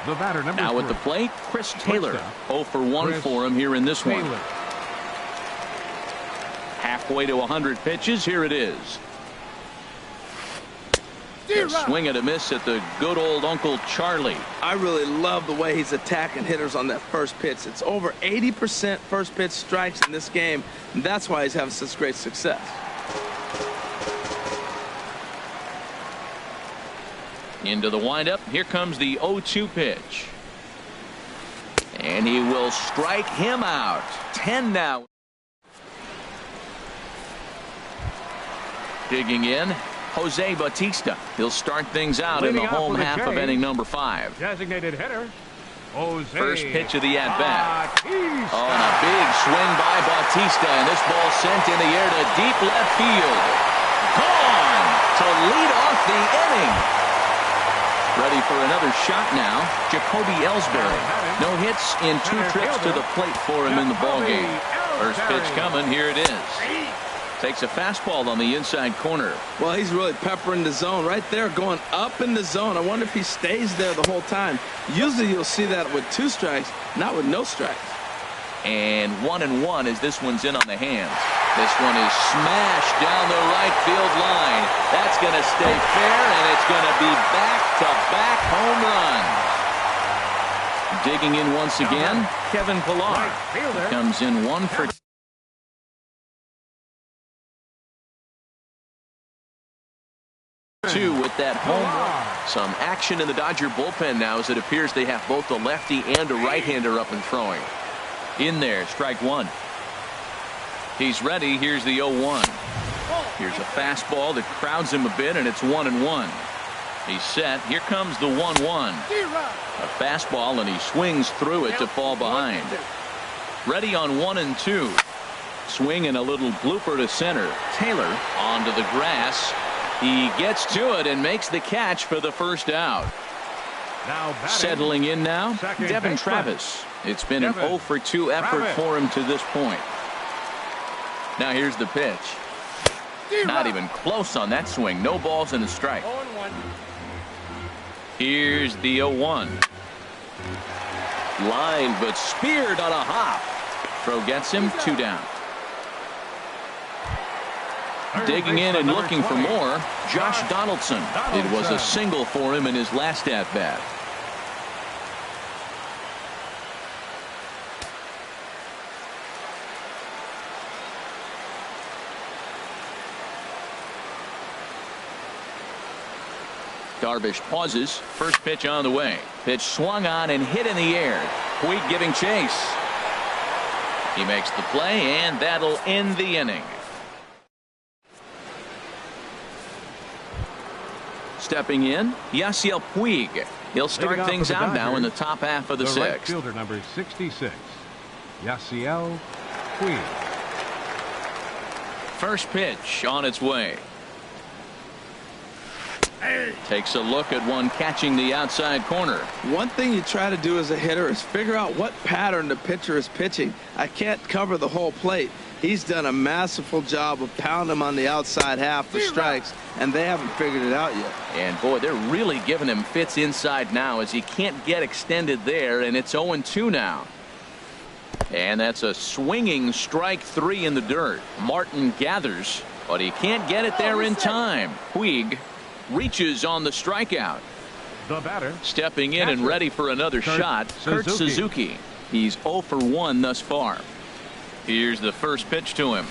The batter, number Now at the 3. plate, Chris Taylor. 0 for 1 for him here in this one. Taylor. Halfway to 100 pitches. Here it is. A swing and a miss at the good old Uncle Charlie. I really love the way he's attacking hitters on that first pitch. It's over 80% first pitch strikes in this game, and that's why he's having such great success. Into the windup. Here comes the 0-2 pitch. And he will strike him out. 10 now. Digging in, Jose Bautista. He'll start things out in the Leading off home for the half of Jays, inning number 5. Designated hitter, Jose First pitch of the at-bat. Bautista. Oh, and a big swing by Bautista, and this ball sent in the air to deep left field. Gone to lead off the inning. Ready for another shot now, Jacoby Ellsbury. No hits in 2 trips to the plate for him in the ballgame. First pitch coming, here it is. Takes a fastball on the inside corner. Well, he's really peppering the zone right there, going up in the zone. I wonder if he stays there the whole time. Usually you'll see that with 2 strikes, not with no strikes. And 1-1 as this one's in on the hands. This one is smashed down the right field line. That's going to stay fair, and it's going to be back-to-back home run. Digging in once again, Kevin Pillar. Right fielder. Comes in 1 for 2 with that home run. Some action in the Dodger bullpen now as it appears they have both a lefty and a right-hander up and throwing. In there, strike 1. He's ready. Here's the 0-1. Here's a fastball that crowds him a bit, and it's 1-1. He's set. Here comes the 1-1. A fastball, and he swings through it to fall behind. Ready on 1-2. Swing and a little blooper to center. Taylor onto the grass. He gets to it and makes the catch for the first out. Now batting, Settling in now, second Devin baseman. Travis. It's been an Devin 0 for 2 effort Travis. for him to this point. Now here's the pitch. Not even close on that swing. No balls and a strike. Here's the 0-1. Line, but speared on a hop. Throw gets him 2 down. Third Digging in and baseman, looking for number 20. more, Josh Donaldson. It was a Donaldson. single for him in his last at-bat. Darvish pauses. First pitch on the way. Pitch swung on and hit in the air. Puig giving chase. He makes the play, and that'll end the inning. Stepping in, Yasiel Puig. He'll start Leading off things for the out now in the Dodgers, top half of the the right 6th. fielder, number 66, Yasiel Puig. First pitch on its way. Takes a look at one catching the outside corner. One thing you try to do as a hitter is figure out what pattern the pitcher is pitching. I can't cover the whole plate. He's done a masterful job of pounding him on the outside half for strikes, and they haven't figured it out yet. And boy, they're really giving him fits inside now as he can't get extended there, and it's 0-2 now. And that's a swinging strike 3 in the dirt. Martin gathers, but he can't get it there in time. Puig reaches on the strikeout. The batter, Stepping in and catcher, ready for another Kurt shot, Kurt Suzuki. Suzuki. He's 0 for 1 thus far. Here's the first pitch to him.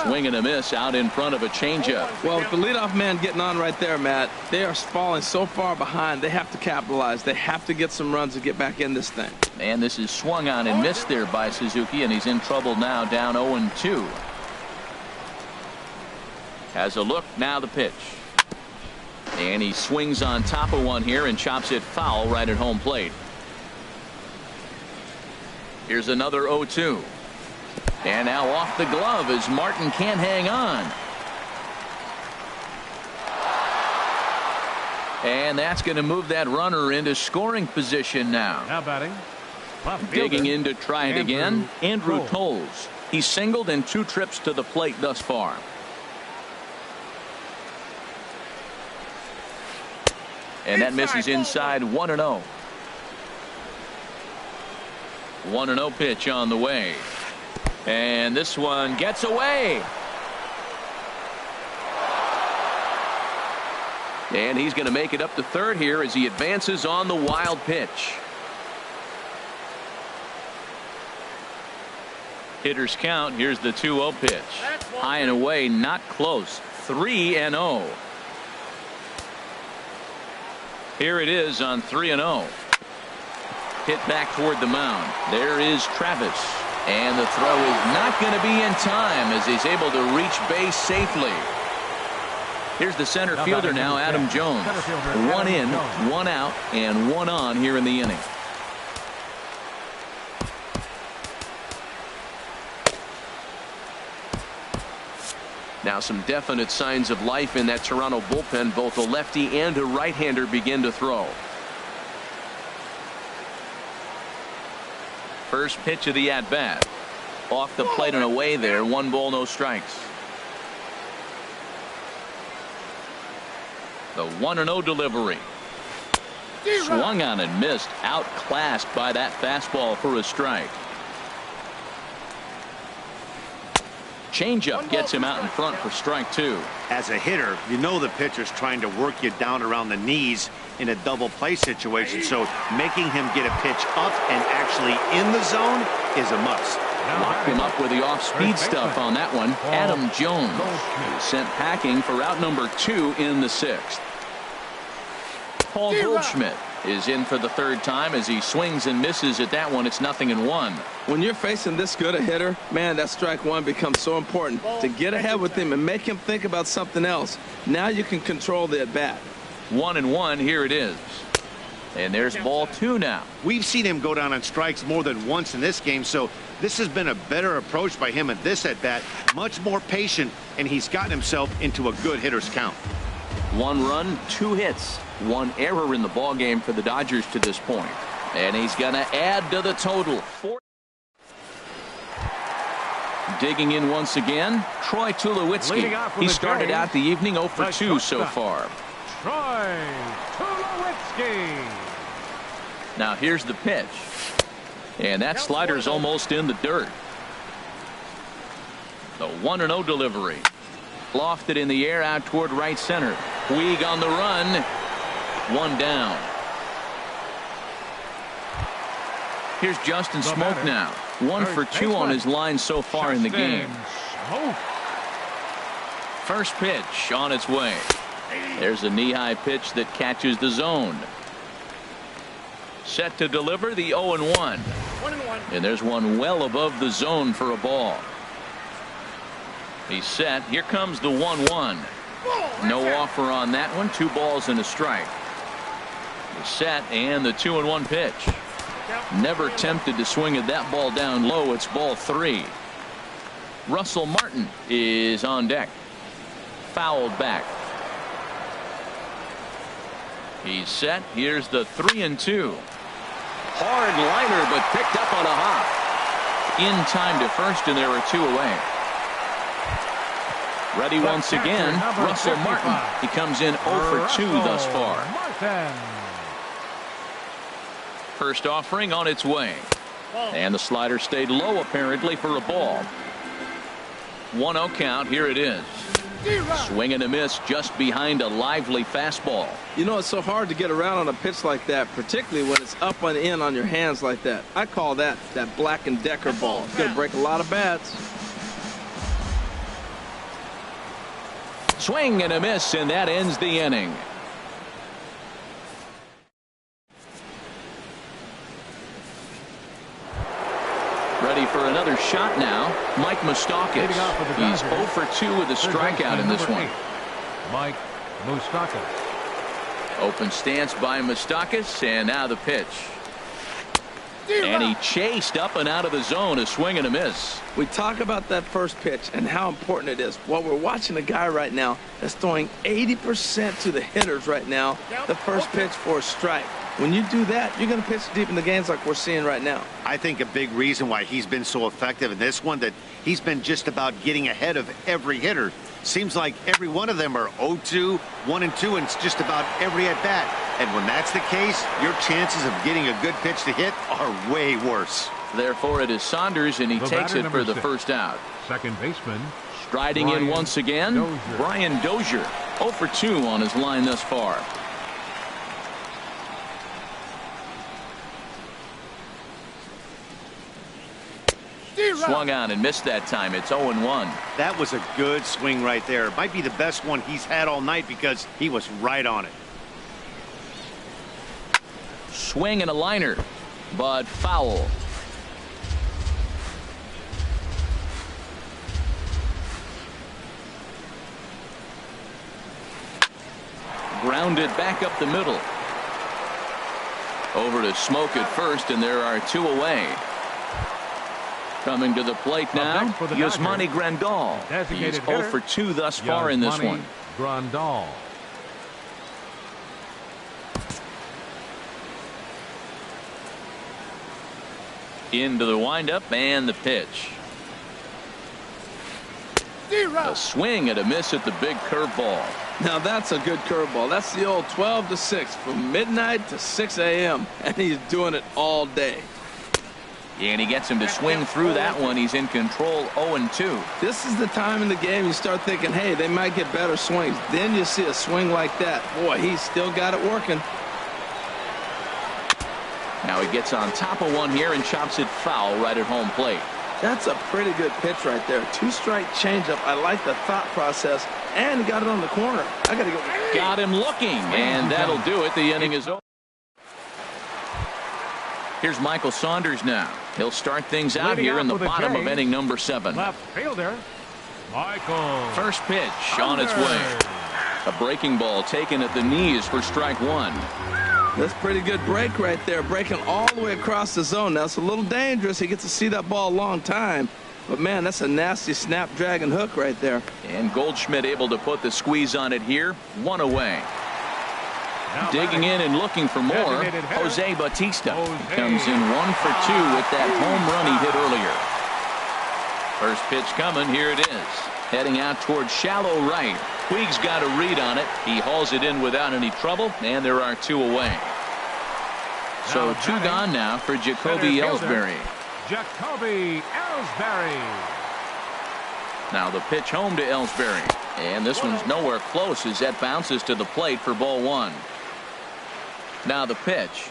Swing and a miss out in front of a changeup. Well, with the leadoff man getting on right there, Matt, they are falling so far behind. They have to capitalize. They have to get some runs to get back in this thing. And this is swung on and missed there by Suzuki, and he's in trouble now, down 0-2. Has a look, now the pitch. And he swings on top of one here and chops it foul right at home plate. Here's another 0-2. And now off the glove as Martin can't hang on. And that's going to move that runner into scoring position now. Now batting. Digging in to try it again, Andrew Toles. He's singled in 2 trips to the plate thus far. And that misses inside 1-0. 1-0 pitch on the way. And this one gets away. And he's going to make it up to third here as he advances on the wild pitch. Hitters count. Here's the 2-0 pitch. High and away, not close. 3-0. Here it is on 3-0. Hit back toward the mound. There is Travis. And the throw is not going to be in time as he's able to reach base safely. Here's the center fielder now, Adam Jones. 1 in, 1 out, and 1 on here in the inning. Now some definite signs of life in that Toronto bullpen. Both a lefty and a right-hander begin to throw. First pitch of the at-bat. Off the plate and away there. 1 ball, no strikes. The 1-0 delivery. Swung on and missed. Outclassed by that fastball for a strike. Changeup gets him out in front for strike 2. As a hitter, you know the pitcher's trying to work you down around the knees in a double play situation, so making him get a pitch up and actually in the zone is a must. Locked him up with the off-speed stuff on that one. Adam Jones is sent packing for out number 2 in the 6th. Paul Goldschmidt is in for the 3rd time as he swings and misses at that one. It's 0-1. When you're facing this good a hitter, man, that strike 1 becomes so important to get ahead with him and make him think about something else. Now you can control the at-bat. 1-1. Here it is. And there's ball 2 now. We've seen him go down on strikes more than once in this game, so this has been a better approach by him at this at-bat. Much more patient, and he's gotten himself into a good hitter's count. 1 run, 2 hits, 1 error in the ball game for the Dodgers to this point. And he's going to add to the total. Digging in once again, Troy Tulowitzki. He started out the evening 0 for 2 so far. Troy Tulowitzki. Now here's the pitch. And that slider's almost in the dirt. The 1-0 delivery. Lofted in the air out toward right center. Puig on the run. 1 down. Here's Justin Smoak now. 1 for 2 on his line so far in the game. First pitch on its way. There's a knee-high pitch that catches the zone. Set to deliver the 0-1. And there's one well above the zone for a ball. He's set. Here comes the 1-1. No offer on that one. 2 balls and a strike. He's set, and the 2-1 pitch. Never tempted to swing at that ball down low. It's ball 3. Russell Martin is on deck. Fouled back. He's set. Here's the 3-2. Hard liner, but picked up on a hop. In time to first, and there are 2 away. Ready once again, Russell Martin. He comes in 0 for 2 thus far. First offering on its way. And the slider stayed low apparently for a ball. 1-0 count. Here it is. Swing and a miss just behind a lively fastball. You know, it's so hard to get around on a pitch like that, particularly when it's up and in on your hands like that. I call that Black & Decker ball. It's going to break a lot of bats. Swing and a miss, and that ends the inning. Ready for another shot now, Mike Moustakas. He's 0 for 2 with a strikeout in this one. Mike Moustakas. Open stance by Moustakas, and now the pitch. And he chased up and out of the zone, a swing and a miss. We talk about that first pitch and how important it is. Well, we're watching a guy right now that's throwing 80% to the hitters right now, the first pitch for a strike. When you do that, you're going to pitch deep in the games like we're seeing right now. I think a big reason why he's been so effective in this one, that he's been just about getting ahead of every hitter. Seems like every one of them are 0-2, 1-2, and it's just about every at-bat. And when that's the case, your chances of getting a good pitch to hit are way worse. Therefore, it is Saunders, and he takes it for the first out. Second baseman. Striding in once again, Dozier. Brian Dozier. 0 for 2 on his line thus far. Swung on and missed that time. It's 0-1. That was a good swing right there. Might be the best one he's had all night because he was right on it. Swing and a liner, but foul. Grounded back up the middle. Over to Smoke at first, and there are 2 away. Coming to the plate now, Yasmani Grandal. He's 0 for 2 thus far in this one. Grandal. Into the windup and the pitch. A swing and a miss at the big curveball. Now that's a good curveball. That's the old 12 to 6 from midnight to 6 a.m. and he's doing it all day. And he gets him to swing through that one. He's in control, 0-2. This is the time in the game you start thinking, hey, they might get better swings. Then you see a swing like that. Boy, he's still got it working. Now he gets on top of one here and chops it foul right at home plate. That's a pretty good pitch right there. 2-strike changeup. I like the thought process. And he got it on the corner. I got to go. Got him looking, and that'll do it. The inning is over. Here's Michael Saunders now. He'll start things out here in the bottom of inning number 7. Left fielder, Michael. First pitch on its way. A breaking ball taken at the knees for strike 1. That's pretty good break right there. Breaking all the way across the zone. Now, it's a little dangerous. He gets to see that ball a long time. But, man, that's a nasty snapdragon hook right there. And Goldschmidt able to put the squeeze on it here. 1 away. Now digging in and looking for more, Jose Bautista. He comes in 1 for 2 with that home run he hit earlier. First pitch coming. Here it is. Heading out towards shallow right. Puig's got a read on it. He hauls it in without any trouble, and there are 2 away. So 2 gone now for Jacoby Ellsbury. Jacoby Ellsbury. Now the pitch home to Ellsbury. And this one's nowhere close as that bounces to the plate for ball 1. Now the pitch.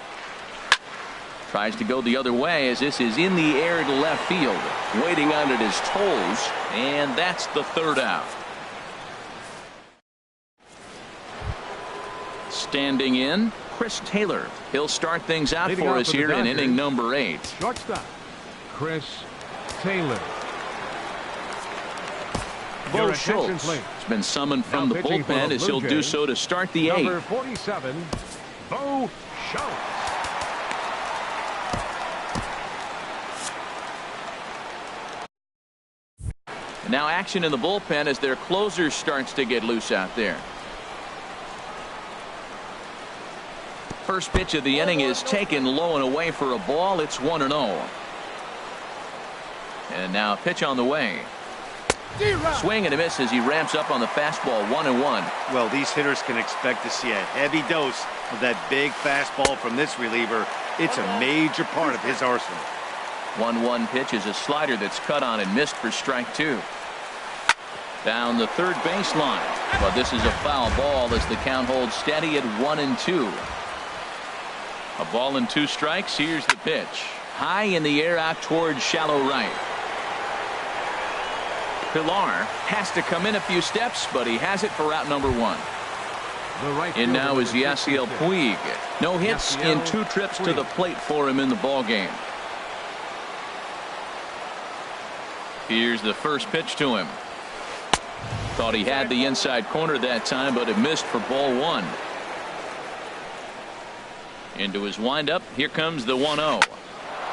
Tries to go the other way as this is in the air to left field. Waiting on it is Toles. And that's the 3rd out. Standing in, Chris Taylor. He'll start things out for us here in inning number 8. Shortstop, Chris Taylor. Bo Schultz has been summoned from the bullpen as he'll do so to start the 8th. Number 47, Bo Schultz. Now action in the bullpen as their closer starts to get loose out there. First pitch of the inning is taken low and away for a ball. It's 1-0. And now a pitch on the way. Swing and a miss as he ramps up on the fastball. 1-1. Well, these hitters can expect to see a heavy dose of that big fastball from this reliever. It's a major part of his arsenal. 1-1 pitch is a slider that's cut on and missed for strike 2. Down the third baseline. But this is a foul ball as the count holds steady at 1-2. A ball and 2 strikes. Here's the pitch. High in the air out towards shallow right. Pilar has to come in a few steps, but he has it for out number 1. And now is Yasiel Puig. No hits in 2 trips to the plate for him in the ball game. Here's the first pitch to him. Thought he had the inside corner that time, but it missed for ball 1. Into his windup. Here comes the 1-0.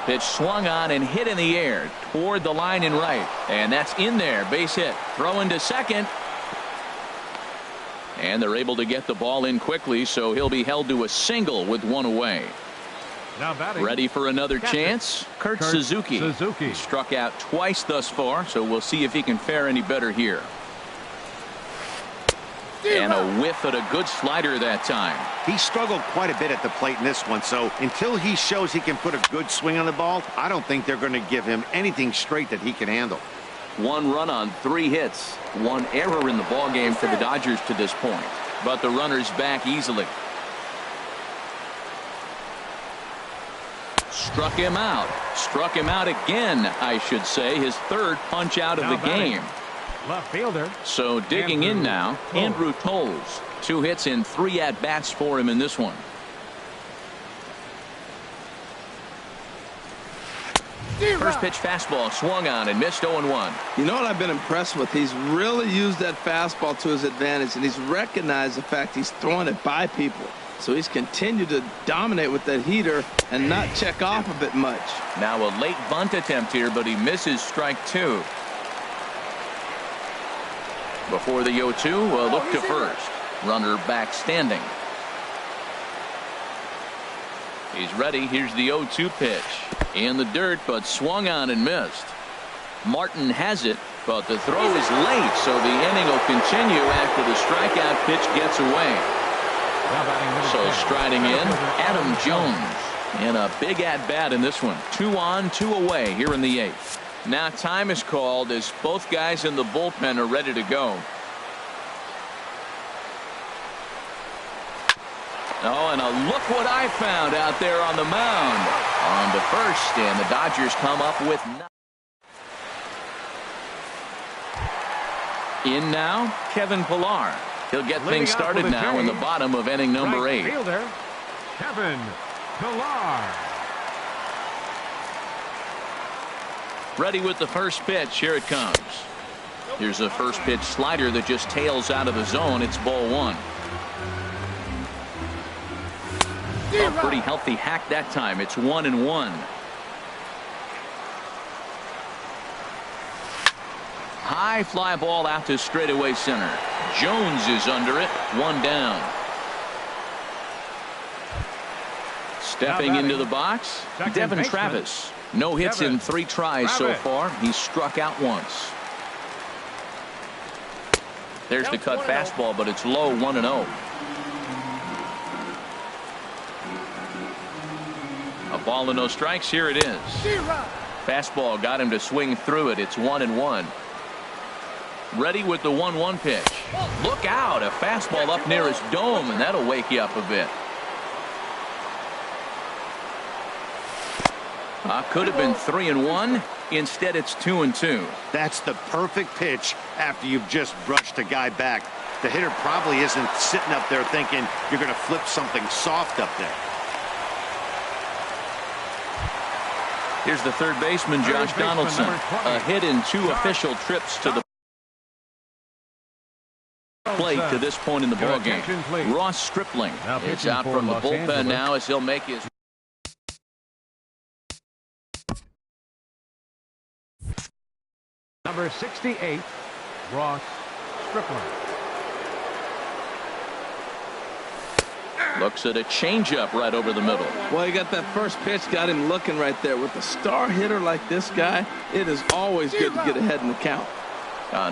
Pitch swung on and hit in the air toward the line in right. And that's in there. Base hit. Throw into second. And they're able to get the ball in quickly, so he'll be held to a single with 1 away. Now batting. Ready for another chance? Kurt Suzuki. He struck out twice thus far, so we'll see if he can fare any better here. And a whiff at a good slider that time. He struggled quite a bit at the plate in this one, so until he shows he can put a good swing on the ball, I don't think they're going to give him anything straight that he can handle. 1 run on 3 hits. 1 error in the ball game for the Dodgers to this point. But the runner's back easily. Struck him out. Struck him out again, I should say. His 3rd punch out of the game. Left fielder. So digging in now, Andrew Toles. 2 hits in 3 at-bats for him in this one. First pitch fastball swung on and missed 0-1. You know what I've been impressed with? He's really used that fastball to his advantage, and he's recognized the fact he's throwing it by people. So he's continued to dominate with that heater and not check off a bit much. Now a late bunt attempt here, but he misses strike 2. Before the 0-2, a look to first. Runner back standing. He's ready. Here's the 0-2 pitch. In the dirt, but swung on and missed. Martin has it, but the throw is late, so the inning will continue after the strikeout pitch gets away. So striding in, Adam Jones. And a big at-bat in this one. 2 on, 2 away here in the 8th. Now time is called as both guys in the bullpen are ready to go. Oh, and a look what I found out there on the mound. On to first, and the Dodgers come up with nothing. In now, Kevin Pilar. He'll get things started now in the bottom of inning number 8. Fielder, Kevin Pilar. Ready with the first pitch. Here it comes. Here's a first pitch slider that just tails out of the zone. It's ball 1. A pretty healthy hack that time. It's 1-1. High fly ball out to straightaway center. Jones is under it. 1 down. Stepping into the box, Devin Travis. No hits in 3 tries so far. He's struck out once. There's the cut fastball, but it's low. 1-0. A ball and no strikes. Here it is. Fastball got him to swing through it. It's 1-1. Ready with the 1-1 pitch. Look out. A fastball up near his dome, and that'll wake you up a bit. Could have been 3-1. Instead, it's 2-2. That's the perfect pitch after you've just brushed a guy back. The hitter probably isn't sitting up there thinking you're going to flip something soft up there. Here's the third baseman, Josh Donaldson. A hit in 2 official trips to the plate to this point in the ballgame. Ross Stripling is out from the bullpen now as he'll make his. Number 68, Ross Stripling. Looks at a changeup right over the middle. Well, he got that first pitch, got him looking right there. With a star hitter like this guy, it is always good to get ahead in the count.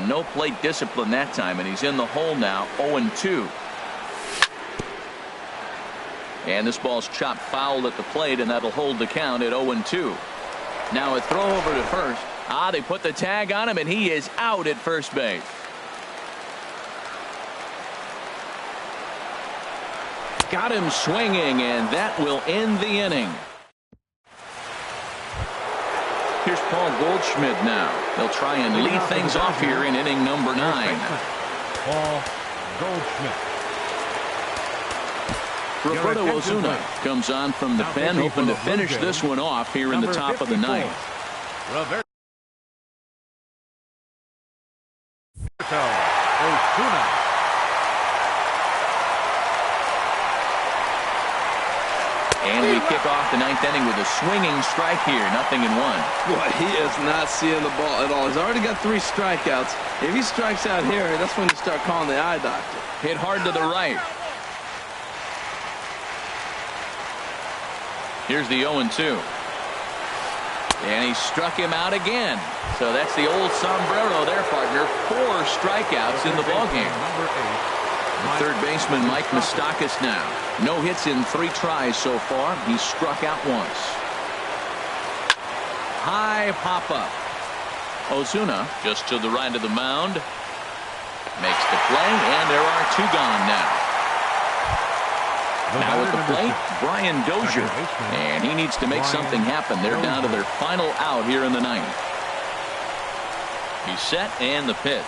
No plate discipline that time, and he's in the hole now. 0-2. And this ball's chopped foul at the plate, and that'll hold the count at 0-2. Now a throw over to first. They put the tag on him, and he is out at first base. got him swinging, and that will end the inning. Here's Paul Goldschmidt now. They'll try and lead things off here in inning number 9. Paul Goldschmidt. Roberto Osuna comes on from the pen, hoping to finish this one off here in the top of the 9th. Roberto Osuna. And we kick off the 9th inning with a swinging strike here. 0-1. Boy, he is not seeing the ball at all. He's already got 3 strikeouts. If he strikes out here, that's when you start calling the eye doctor. Hit hard to the right. Here's the 0-2. And he struck him out again. So that's the old sombrero there, partner. 4 strikeouts in the ballgame. Third baseman Mike Moustakas now. No hits in 3 tries so far. He's struck out once. High pop-up. Osuna just to the right of the mound. Makes the play, and there are 2 gone now. Now at the plate, Brian Dozier. And he needs to make something happen. They're down to their final out here in the 9th. He's set, and the pitch.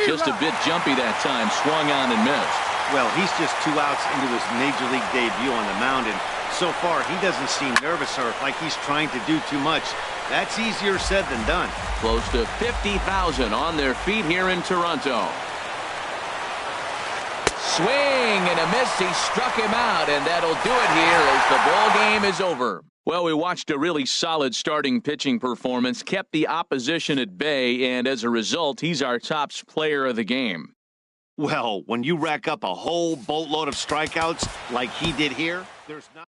Just a bit jumpy that time. Swung on and missed. Well, he's just 2 outs into his major league debut on the mound, and so far he doesn't seem nervous or like he's trying to do too much. That's easier said than done. Close to 50,000 on their feet here in Toronto. Swing and a miss. He struck him out, and that'll do it here as the ball game is over. Well, we watched a really solid starting pitching performance, kept the opposition at bay, and as a result, he's our top player of the game. Well, when you rack up a whole boatload of strikeouts like he did here, there's not